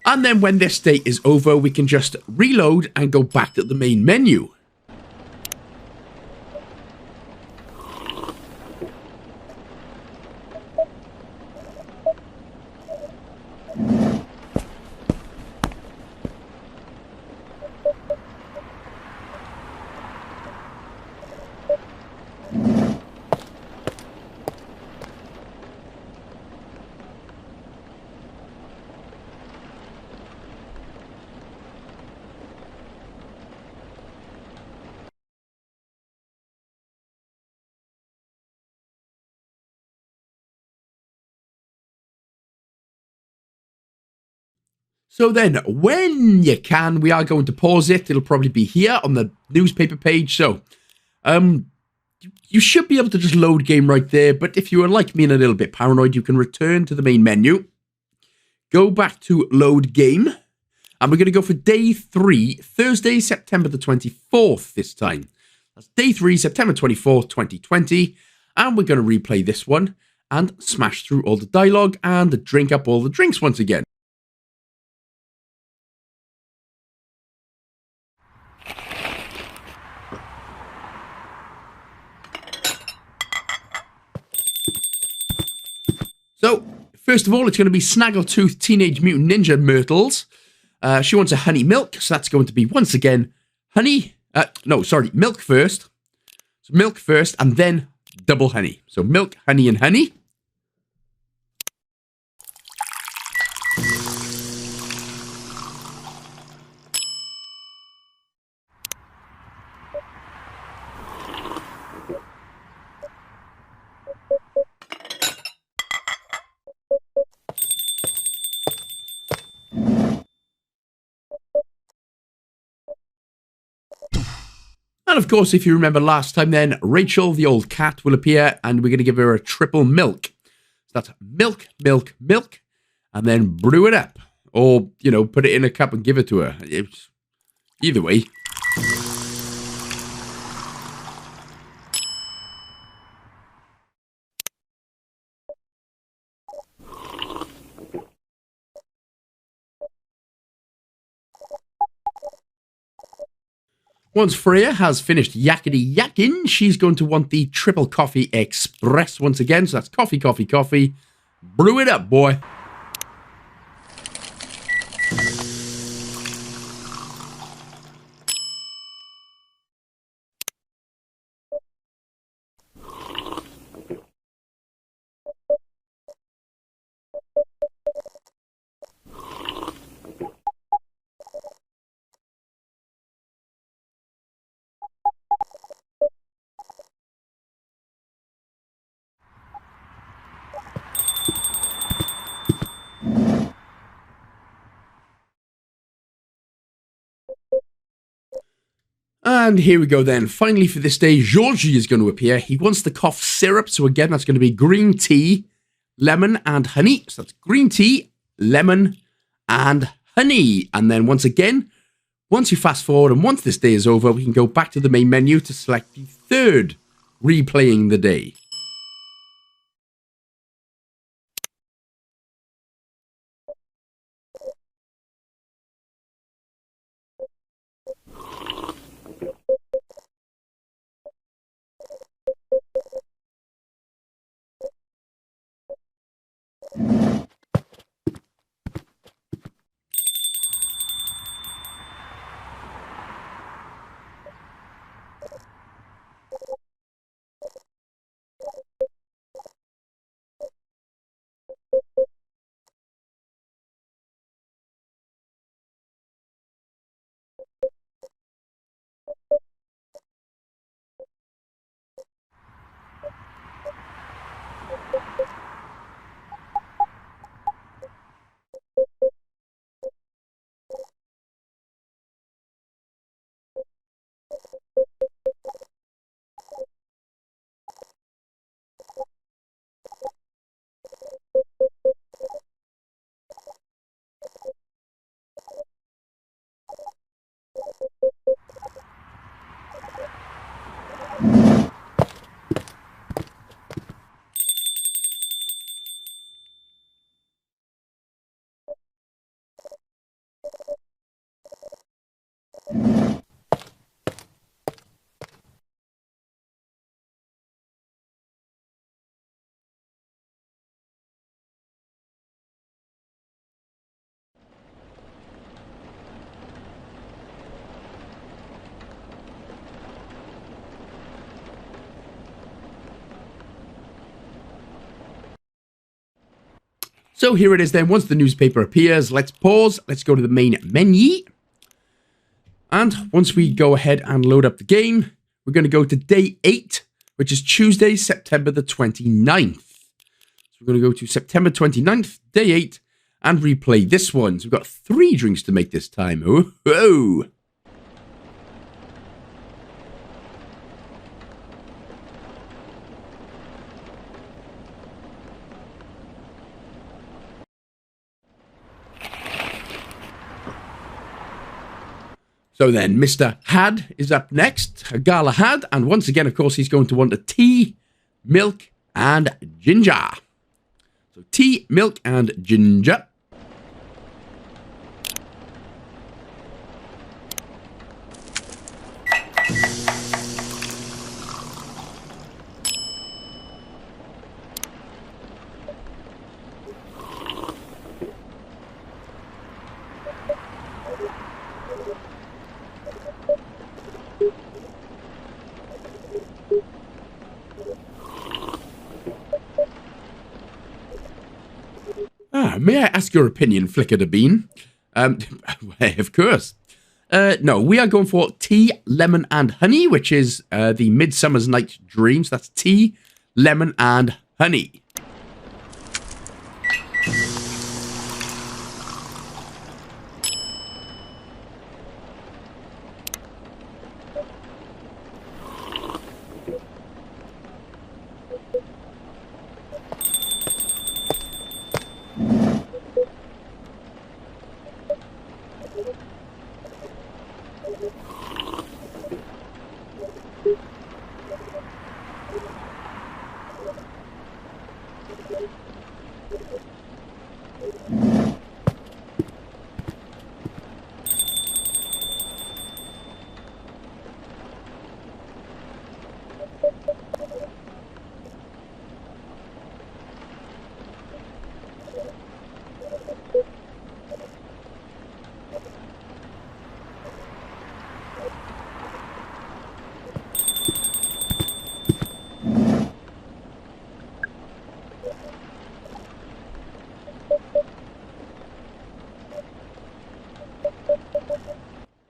And then when this state is over, we can just reload and go back to the main menu. So then, when you can, we are going to pause it. It'll probably be here on the newspaper page. So, you should be able to just load game right there. But if you are like me and a little bit paranoid, you can return to the main menu. Go back to load game. And we're going to go for day 3, Thursday, September the 24th this time. That's day 3, September 24th, 2020. And we're going to replay this one and smash through all the dialogue and drink up all the drinks once again. So, first of all, it's going to be Snaggletooth Teenage Mutant Ninja Myrtles. She wants a honey milk, so that's going to be, once again, honey. Milk first. So milk first, and then double honey. So milk, honey, and honey. And of course, if you remember last time then, Rachel, the old cat, will appear and we're going to give her a triple milk. So that's milk, milk, milk, and then brew it up. Or, you know, put it in a cup and give it to her. Either way. Once Freya has finished yakety yakking, she's going to want the triple coffee express once again. So that's coffee, coffee, coffee. Brew it up, boy. And here we go then. Finally for this day, Georgie is going to appear. He wants the cough syrup. So again, that's going to be green tea, lemon, and honey. So that's green tea, lemon, and honey. And then once again, once you fast forward and once this day is over, we can go back to the main menu to select the third replaying the day. So here it is then. Once the newspaper appears, let's pause. Let's go to the main menu. And once we go ahead and load up the game, we're going to go to day 8, which is Tuesday, September the 29th. So we're going to go to September 29th, day 8, and replay this one. So we've got 3 drinks to make this time. Oh, oh. So then, Mr. Had is up next, Gala Had, and once again, of course, he's going to want a tea, milk, and ginger. So tea, milk, and ginger. May I ask your opinion, Flicker the Bean? Of course. No, we are going for tea, lemon, and honey, which is the Midsummer's Night Dream. So that's tea, lemon, and honey.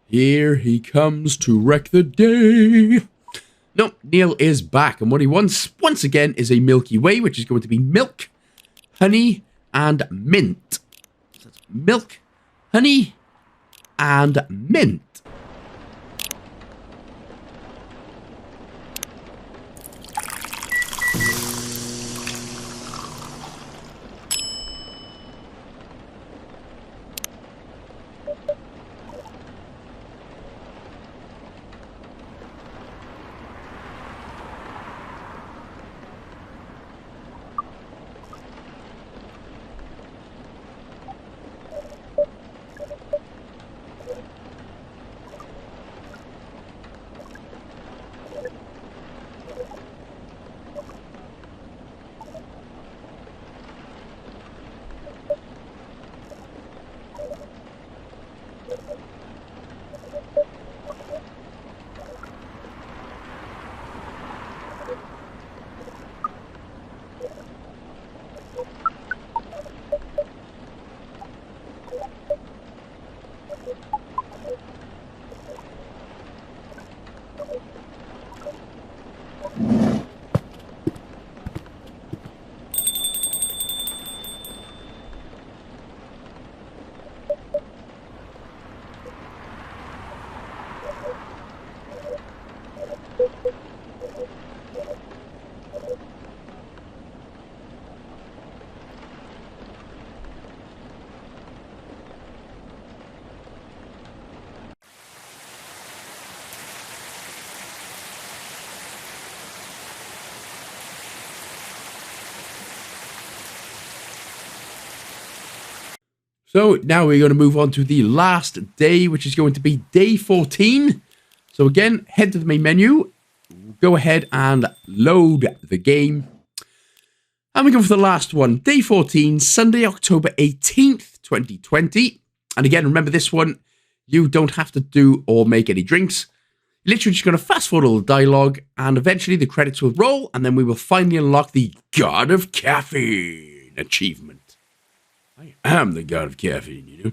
Here he comes to wreck the day. No, Neil is back, and what he wants, once again, is a Milky Way, which is going to be milk, honey, and mint. So that's milk, honey, and mint. So now we're going to move on to the last day, which is going to be day 14. So again, head to the main menu, go ahead and load the game. And we go for the last one, day 14, Sunday, October 18th, 2020. And again, remember this one, you don't have to do or make any drinks. Literally just going to fast forward all the dialogue, and eventually the credits will roll, and then we will finally unlock the God of Caffeine achievement. I am the God of Caffeine, you know.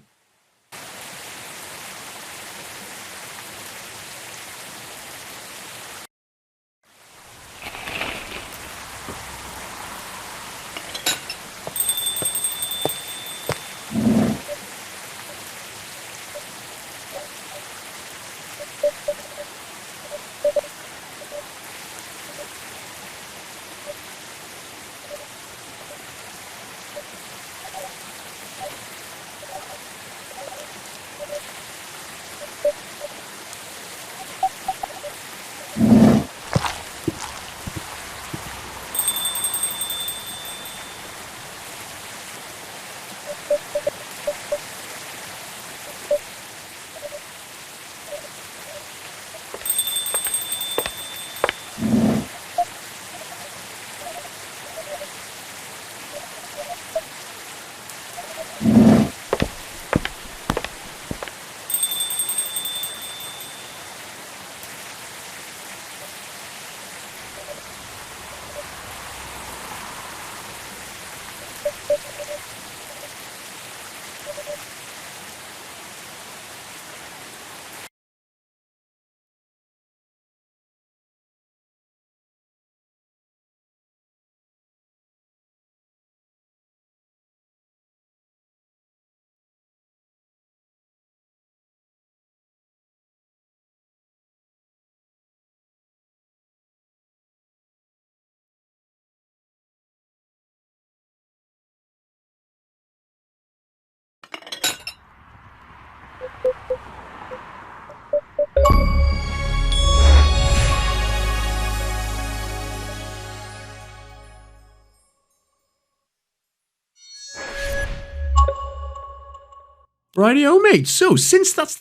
Rightio, mate. So, since that's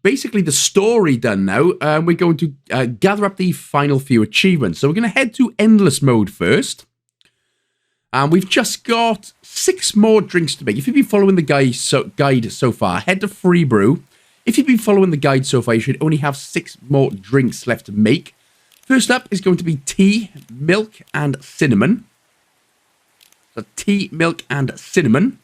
basically the story done now, we're going to gather up the final few achievements. So, we're going to head to Endless Mode first. And we've just got 6 more drinks to make. If you've been following the guide so far, head to Free Brew. If you've been following the guide so far, you should only have 6 more drinks left to make. First up is going to be tea, milk, and cinnamon. So, tea, milk, and cinnamon.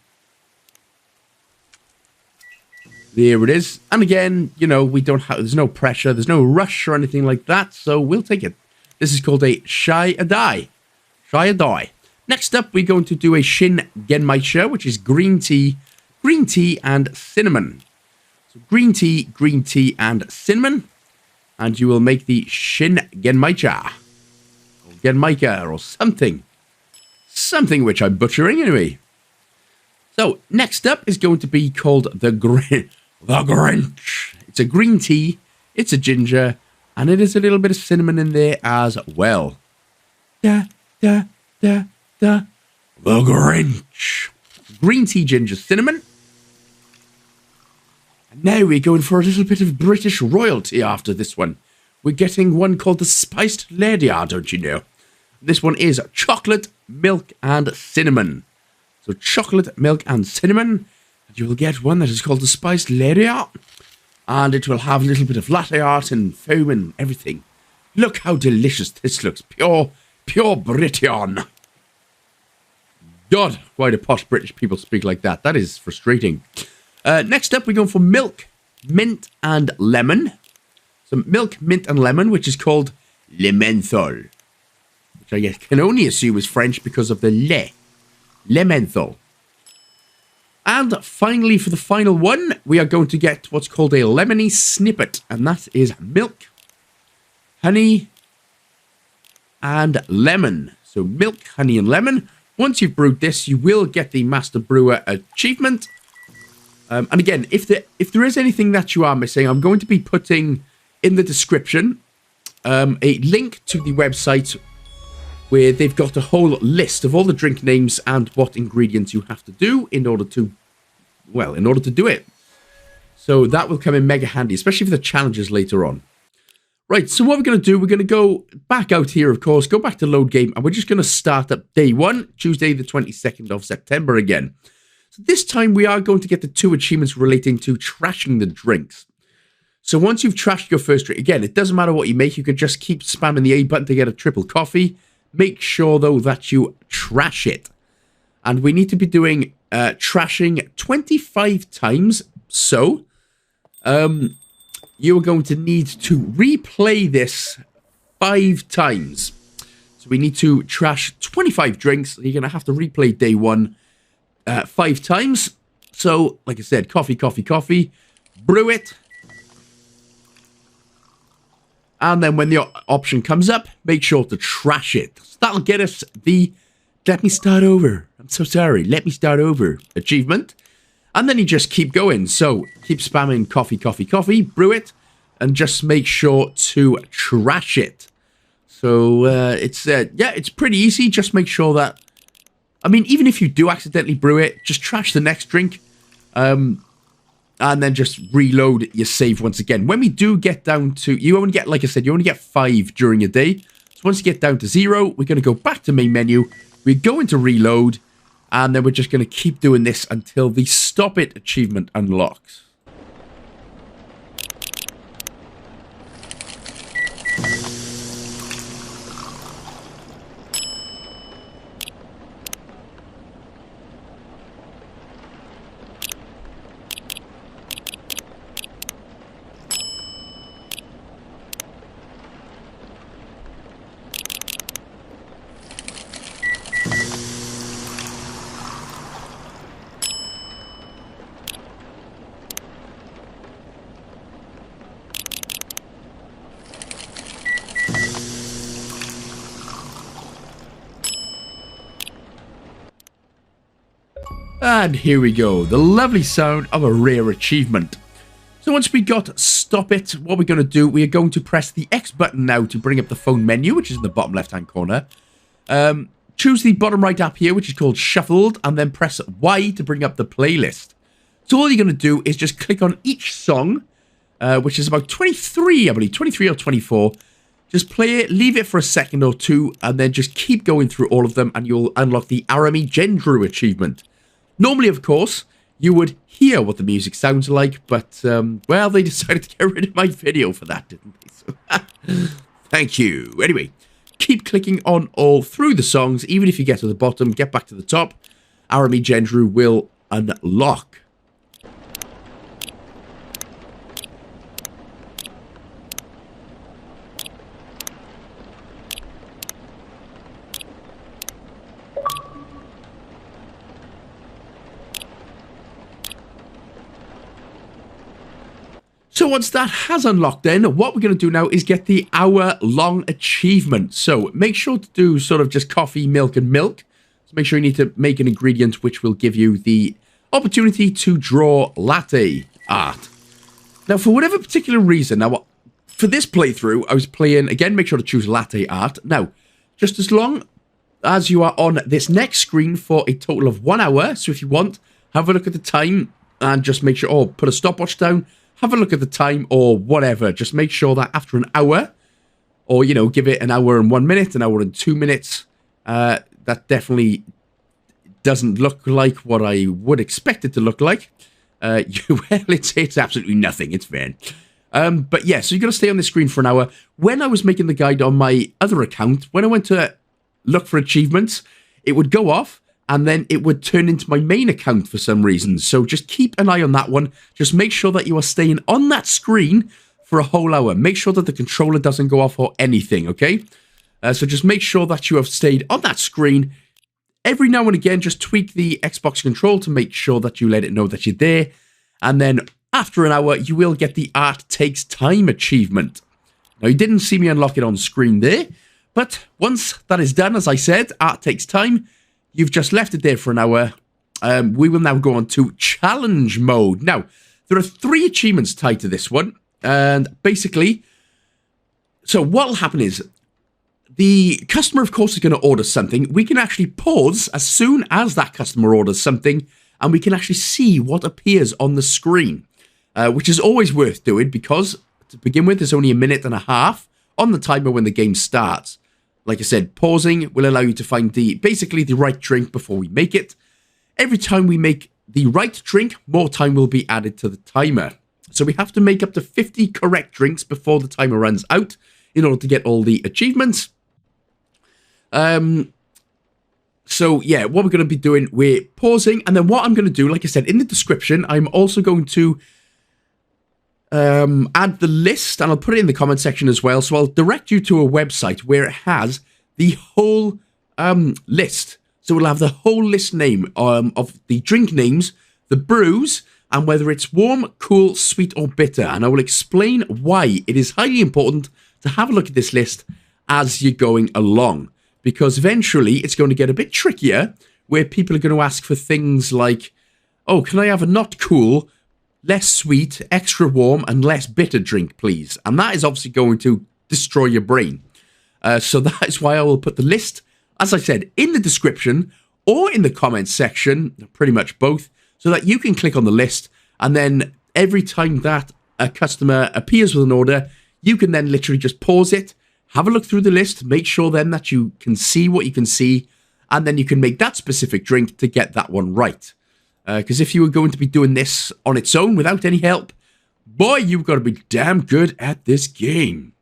There it is. And again, you know, there's no pressure, there's no rush or anything like that, so we'll take it. This is called a Shy a Die. Shy a Die. Next up, we're going to do a Shin Genmaicha, which is green tea, and cinnamon. So green tea, and cinnamon. And you will make the Shin Genmaicha. Or Genmaicha, or something. Something which I'm butchering anyway. So, next up is going to be called the Grinch. It's a green tea, it's a ginger, and it is a little bit of cinnamon in there as well. The Grinch. Green tea, ginger, cinnamon. And now we're going for a little bit of British royalty after this one. We're getting one called the Spiced Lady, don't you know? This one is chocolate, milk, and cinnamon. So chocolate, milk, and cinnamon. And you will get one that is called the Spiced Lady Art. And it will have a little bit of latte art and foam and everything. Look how delicious this looks. Pure Brition. God, why do posh British people speak like that? That is frustrating. Next up, we're going for milk, mint, and lemon. So milk, mint, and lemon, which is called Le Menthol. Which I can only assume is French because of the le. Le Menthol. And finally, for the final one, we are going to get what's called a lemony snippet. And that is milk, honey, and lemon. So milk, honey, and lemon. Once you've brewed this, you will get the Master Brewer achievement. And again, if there is anything that you are missing, I'm going to be putting in the description a link to the website where they've got a whole list of all the drink names and what ingredients you have to do in order to well, in order to do it. So that will come in mega handy, especially for the challenges later on. Right, so what we're going to do, we're going to go back out here, of course, go back to load game, and we're just going to start up day 1, Tuesday the 22nd of September again. So this time we are going to get the 2 achievements relating to trashing the drinks. So once you've trashed your first drink, again, it doesn't matter what you make, you can just keep spamming the A button to get a triple coffee. Make sure, though, that you trash it. And we need to be doing trashing 25 times, so you are going to need to replay this 5 times. So we need to trash 25 drinks. You're going to have to replay day 1 5 times. So, like I said, coffee, coffee, coffee. Brew it. And then when the option comes up, make sure to trash it. So that'll get us the let me start over. I'm so sorry. Let me start over achievement. And then you just keep going. So keep spamming coffee, coffee, coffee. Brew it. And just make sure to trash it. So it's pretty easy. Just make sure that, I mean, even if you do accidentally brew it, just trash the next drink. And then just reload your save once again. When we do get down to, you only get, like I said, you only get 5 during a day. So once you get down to 0, we're going to go back to main menu. We go into reload. And then we're just going to keep doing this until the Stop It achievement unlocks. And here we go, the lovely sound of a rare achievement. So once we got Stop It, what we're going to do, we are going to press the X button now to bring up the phone menu, which is in the bottom left-hand corner. Choose the bottom right app here, which is called Shuffled, and then press Y to bring up the playlist. So all you're going to do is just click on each song, which is about 23, I believe, 23 or 24. Just play it, leave it for a second or 2, and then just keep going through all of them, and you'll unlock the Aremy Jendrew achievement. Normally, of course, you would hear what the music sounds like, but, well, they decided to get rid of my video for that, didn't they? So, thank you. Anyway, keep clicking on all through the songs, even if you get to the bottom, get back to the top. Aremy Jendrew will unlock. So once that has unlocked then, what we're going to do now is get the hour-long achievement. So make sure to do sort of just coffee, milk, and milk. So make sure you need to make an ingredient which will give you the opportunity to draw latte art. Now, for whatever particular reason, now for this playthrough, I was playing, again, make sure to choose latte art. Now, just as long as you are on this next screen for a total of 1 hour, so if you want, have a look at the time and just make sure, or put a stopwatch down, have a look at the time or whatever. Just make sure that after an hour, or, you know, give it an hour and 1 minute, an hour and 2 minutes, that definitely doesn't look like what I would expect it to look like. Well, it's absolutely nothing. It's fine. But yeah, so you've got to stay on the screen for an hour. When I was making the guide on my other account, when I went to look for achievements, it would go off, and then it would turn into my main account for some reason. So just keep an eye on that one. Just make sure that you are staying on that screen for a whole hour. Make sure that the controller doesn't go off or anything, okay? So just make sure that you have stayed on that screen. Every now and again, just tweak the Xbox control to make sure that you let it know that you're there. And then after an hour, you will get the Art Takes Time achievement. Now, you didn't see me unlock it on screen there. But once that is done, as I said, Art Takes Time. You've just left it there for an hour. We will now go on to challenge mode. Now, there are 3 achievements tied to this one. And basically, so what will happen is, the customer, of course, is going to order something. We can actually pause as soon as that customer orders something, and we can actually see what appears on the screen, which is always worth doing because, to begin with, there's only a minute and a half on the timer when the game starts. Like I said, pausing will allow you to find basically the right drink before we make it. Every time we make the right drink, more time will be added to the timer. So we have to make up to 50 correct drinks before the timer runs out in order to get all the achievements. So yeah, what we're going to be doing, we're pausing, and then what I'm going to do, like I said, in the description, I'm also going to add the list, and I'll put it in the comment section as well. So I'll direct you to a website where it has the whole list. So we'll have the whole list name of the drink names, the brews, and whether it's warm, cool, sweet, or bitter. And I will explain why it is highly important to have a look at this list as you're going along. Because eventually it's going to get a bit trickier where people are going to ask for things like, oh, can I have a not cool, less sweet, extra warm, and less bitter drink, please? And that is obviously going to destroy your brain. So that is why I will put the list, as I said, in the description or in the comments section, pretty much both, so that you can click on the list, and then every time that a customer appears with an order, you can then literally just pause it, have a look through the list, make sure then that you can see what you can see, and then you can make that specific drink to get that one right. Because if you were going to be doing this on its own without any help, boy, you've got to be damn good at this game.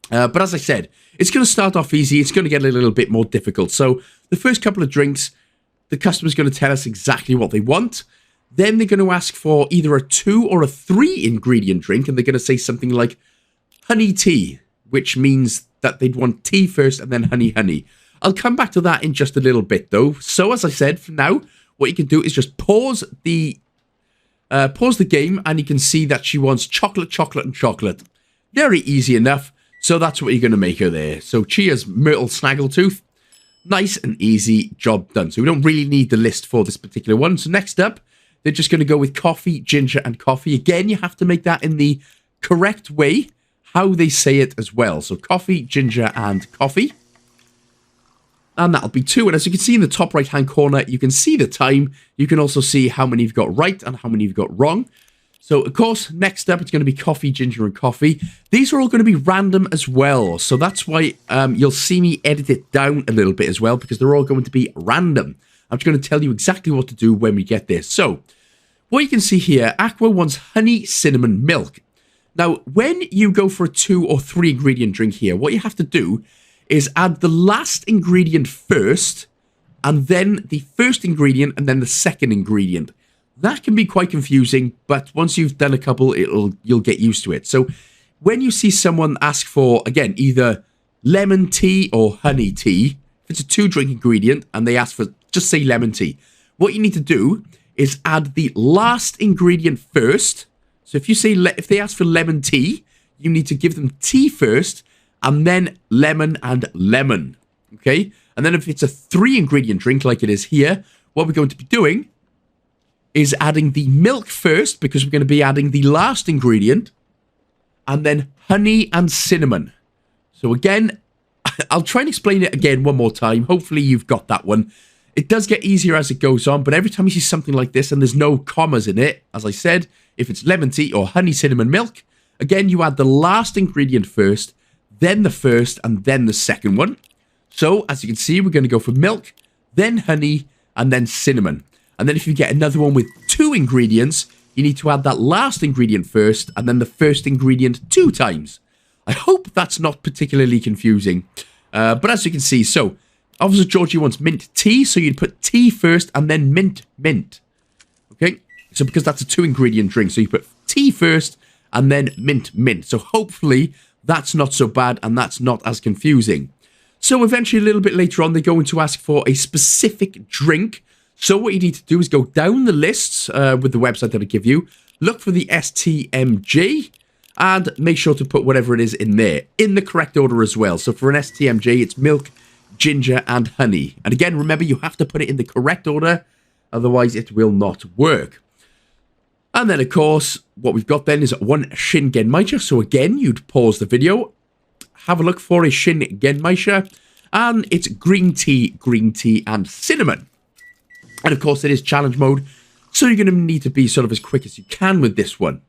But as I said, it's going to start off easy. It's going to get a little bit more difficult. So the first couple of drinks, the customer's going to tell us exactly what they want. Then they're going to ask for either a 2 or a 3 ingredient drink, and they're going to say something like honey tea, which means that they'd want tea first and then honey. I'll come back to that in just a little bit, though. So as I said, for now, what you can do is just pause the game, and you can see that she wants chocolate, and chocolate. Very easy enough. So that's what you're going to make her there. So cheers, Myrtle Snaggletooth. Nice and easy, job done. So we don't really need the list for this particular one. So next up, they're just going to go with coffee, ginger, and coffee. Again, you have to make that in the correct way, how they say it as well. So coffee, ginger, and coffee. And that'll be 2. And as you can see in the top right-hand corner, you can see the time. You can also see how many you've got right and how many you've got wrong. So, of course, next up, it's going to be coffee, ginger, and coffee. These are all going to be random as well. So that's why you'll see me edit it down a little bit as well, because they're all going to be random. I'm just going to tell you exactly what to do when we get there. So, what you can see here, Aqua wants honey, cinnamon, milk. Now, when you go for a 2 or 3 ingredient drink here, what you have to do is add the last ingredient first, and then the first ingredient, and then the second ingredient. That can be quite confusing, but once you've done a couple, you'll get used to it. So when you see someone ask for, again, either lemon tea or honey tea, if it's a 2-drink ingredient and they ask for, just say lemon tea, what you need to do is add the last ingredient first. So if you say, if they ask for lemon tea, you need to give them tea first, and then lemon and lemon, okay? And then if it's a 3-ingredient drink like it is here, what we're going to be doing is adding the milk first, because we're going to be adding the last ingredient, and then honey and cinnamon. So again, I'll try and explain it again one more time. Hopefully you've got that one. It does get easier as it goes on, but every time you see something like this and there's no commas in it, as I said, if it's lemon tea or honey, cinnamon, milk, again, you add the last ingredient first, then the first, and then the second one. So, as you can see, we're going to go for milk, then honey, and then cinnamon. And then if you get another one with 2 ingredients, you need to add that last ingredient first, and then the first ingredient 2 times. I hope that's not particularly confusing. But as you can see, so, Officer Georgie wants mint tea, so you'd put tea first, and then mint. Okay? So, because that's a 2-ingredient drink, so you put tea first, and then mint. So, hopefully, that's not so bad, and that's not as confusing. So, eventually, a little bit later on, they're going to ask for a specific drink. So what you need to do is go down the lists with the website that I give you, look for the STMG, and make sure to put whatever it is in there, in the correct order as well. So for an STMG, it's milk, ginger, and honey. And again, remember, you have to put it in the correct order, otherwise it will not work. And then, of course, what we've got then is 1 Shin-Genmaicha. So again, you'd pause the video, have a look for a Shin-Genmaicha, and it's green tea, and cinnamon. And of course, it is challenge mode, so you're going to need to be sort of as quick as you can with this one.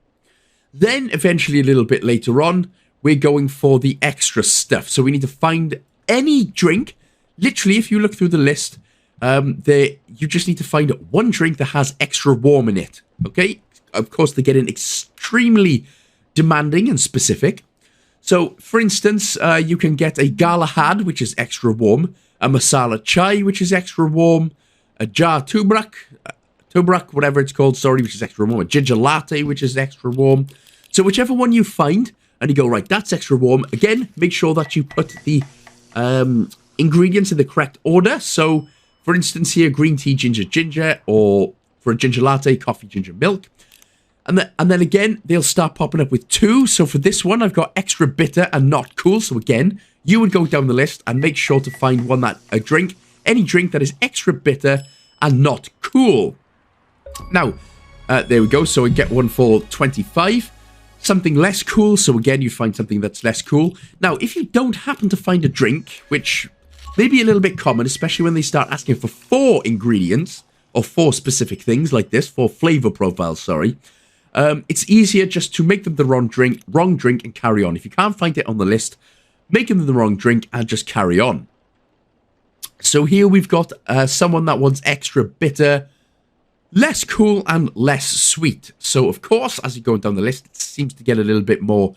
Then, eventually, a little bit later on, we're going for the extra stuff. So we need to find any drink. Literally, if you look through the list, you just need to find one drink that has extra warm in it. Okay? Of course, they're getting extremely demanding and specific. So, for instance, you can get a Gala Had, which is extra warm, a Masala Chai, which is extra warm, a Jar Tubrak, whatever it's called, sorry, which is extra warm, a Ginger Latte, which is extra warm. So, whichever one you find, and you go, right, that's extra warm. Again, make sure that you put the ingredients in the correct order. So, for instance, here, green tea, ginger, or for a ginger latte, coffee, ginger, milk. And then again, they'll start popping up with 2. So for this one, I've got extra bitter and not cool. So again, you would go down the list and make sure to find one any drink that is extra bitter and not cool. Now, there we go. So we get one for 25. Something less cool. So again, you find something that's less cool. Now, if you don't happen to find a drink, which may be a little bit common, especially when they start asking for 4 ingredients or 4 specific things like this, 4 flavor profiles, sorry. It's easier just to make them the wrong drink and carry on. If you can't find it on the list, make them the wrong drink and just carry on. So here we've got someone that wants extra bitter, less cool, and less sweet. So, of course, as you're going down the list, it seems to get a little bit more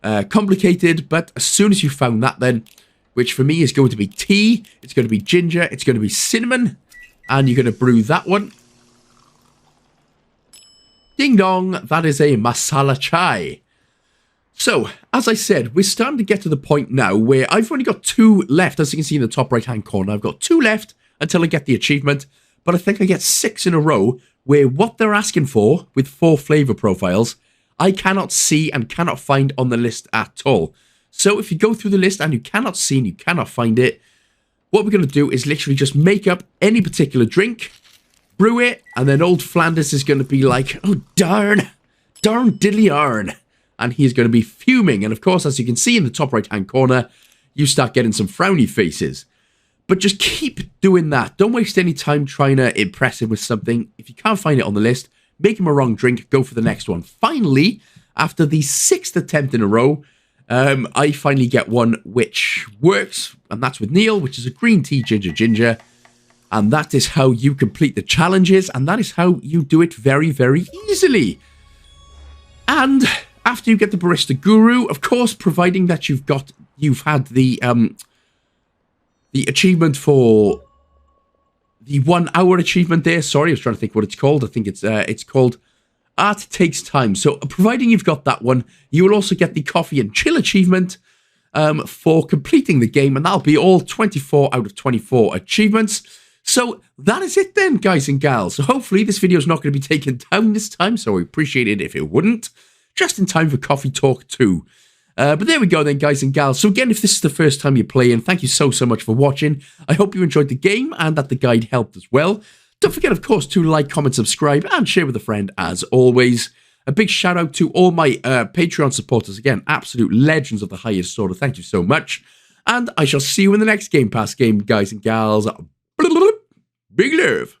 complicated. But as soon as you found that then, which for me is going to be tea, it's going to be ginger, it's going to be cinnamon, and you're going to brew that one. Ding dong, that is a masala chai. So, as I said, we're starting to get to the point now where I've only got 2 left. As you can see in the top right-hand corner, I've got 2 left until I get the achievement. But I think I get 6 in a row where what they're asking for with 4 flavor profiles, I cannot see and cannot find on the list at all. So if you go through the list and you cannot see and you cannot find it, what we're going to do is literally just make up any particular drink, brew it, and then old Flanders is going to be like, oh, darn diddly arn. And he's going to be fuming. And of course, as you can see in the top right-hand corner, you start getting some frowny faces. But just keep doing that. Don't waste any time trying to impress him with something. If you can't find it on the list, make him a wrong drink, go for the next one. Finally, after the 6th attempt in a row, I finally get one which works. And that's with Neil, which is a green tea ginger. And that is how you complete the challenges, and that is how you do it very, very easily. And after you get the Barista Guru, of course, providing that you've had the achievement for the 1 hour achievement there. Sorry, I was trying to think what it's called. I think it's called Art Takes Time. So providing you've got that one, you will also get the Coffee and Chill achievement for completing the game, and that'll be all 24 out of 24 achievements. So that is it then, guys and gals. So hopefully this video is not going to be taken down this time, so I appreciate it if it wouldn't. Just in time for Coffee Talk 2. But there we go then, guys and gals. So again, if this is the first time you're playing, thank you so much for watching. I hope you enjoyed the game and that the guide helped as well. Don't forget, of course, to like, comment, subscribe, and share with a friend as always. A big shout out to all my Patreon supporters. Again, absolute legends of the highest order. Thank you so much. And I shall see you in the next Game Pass game, guys and gals. Big love.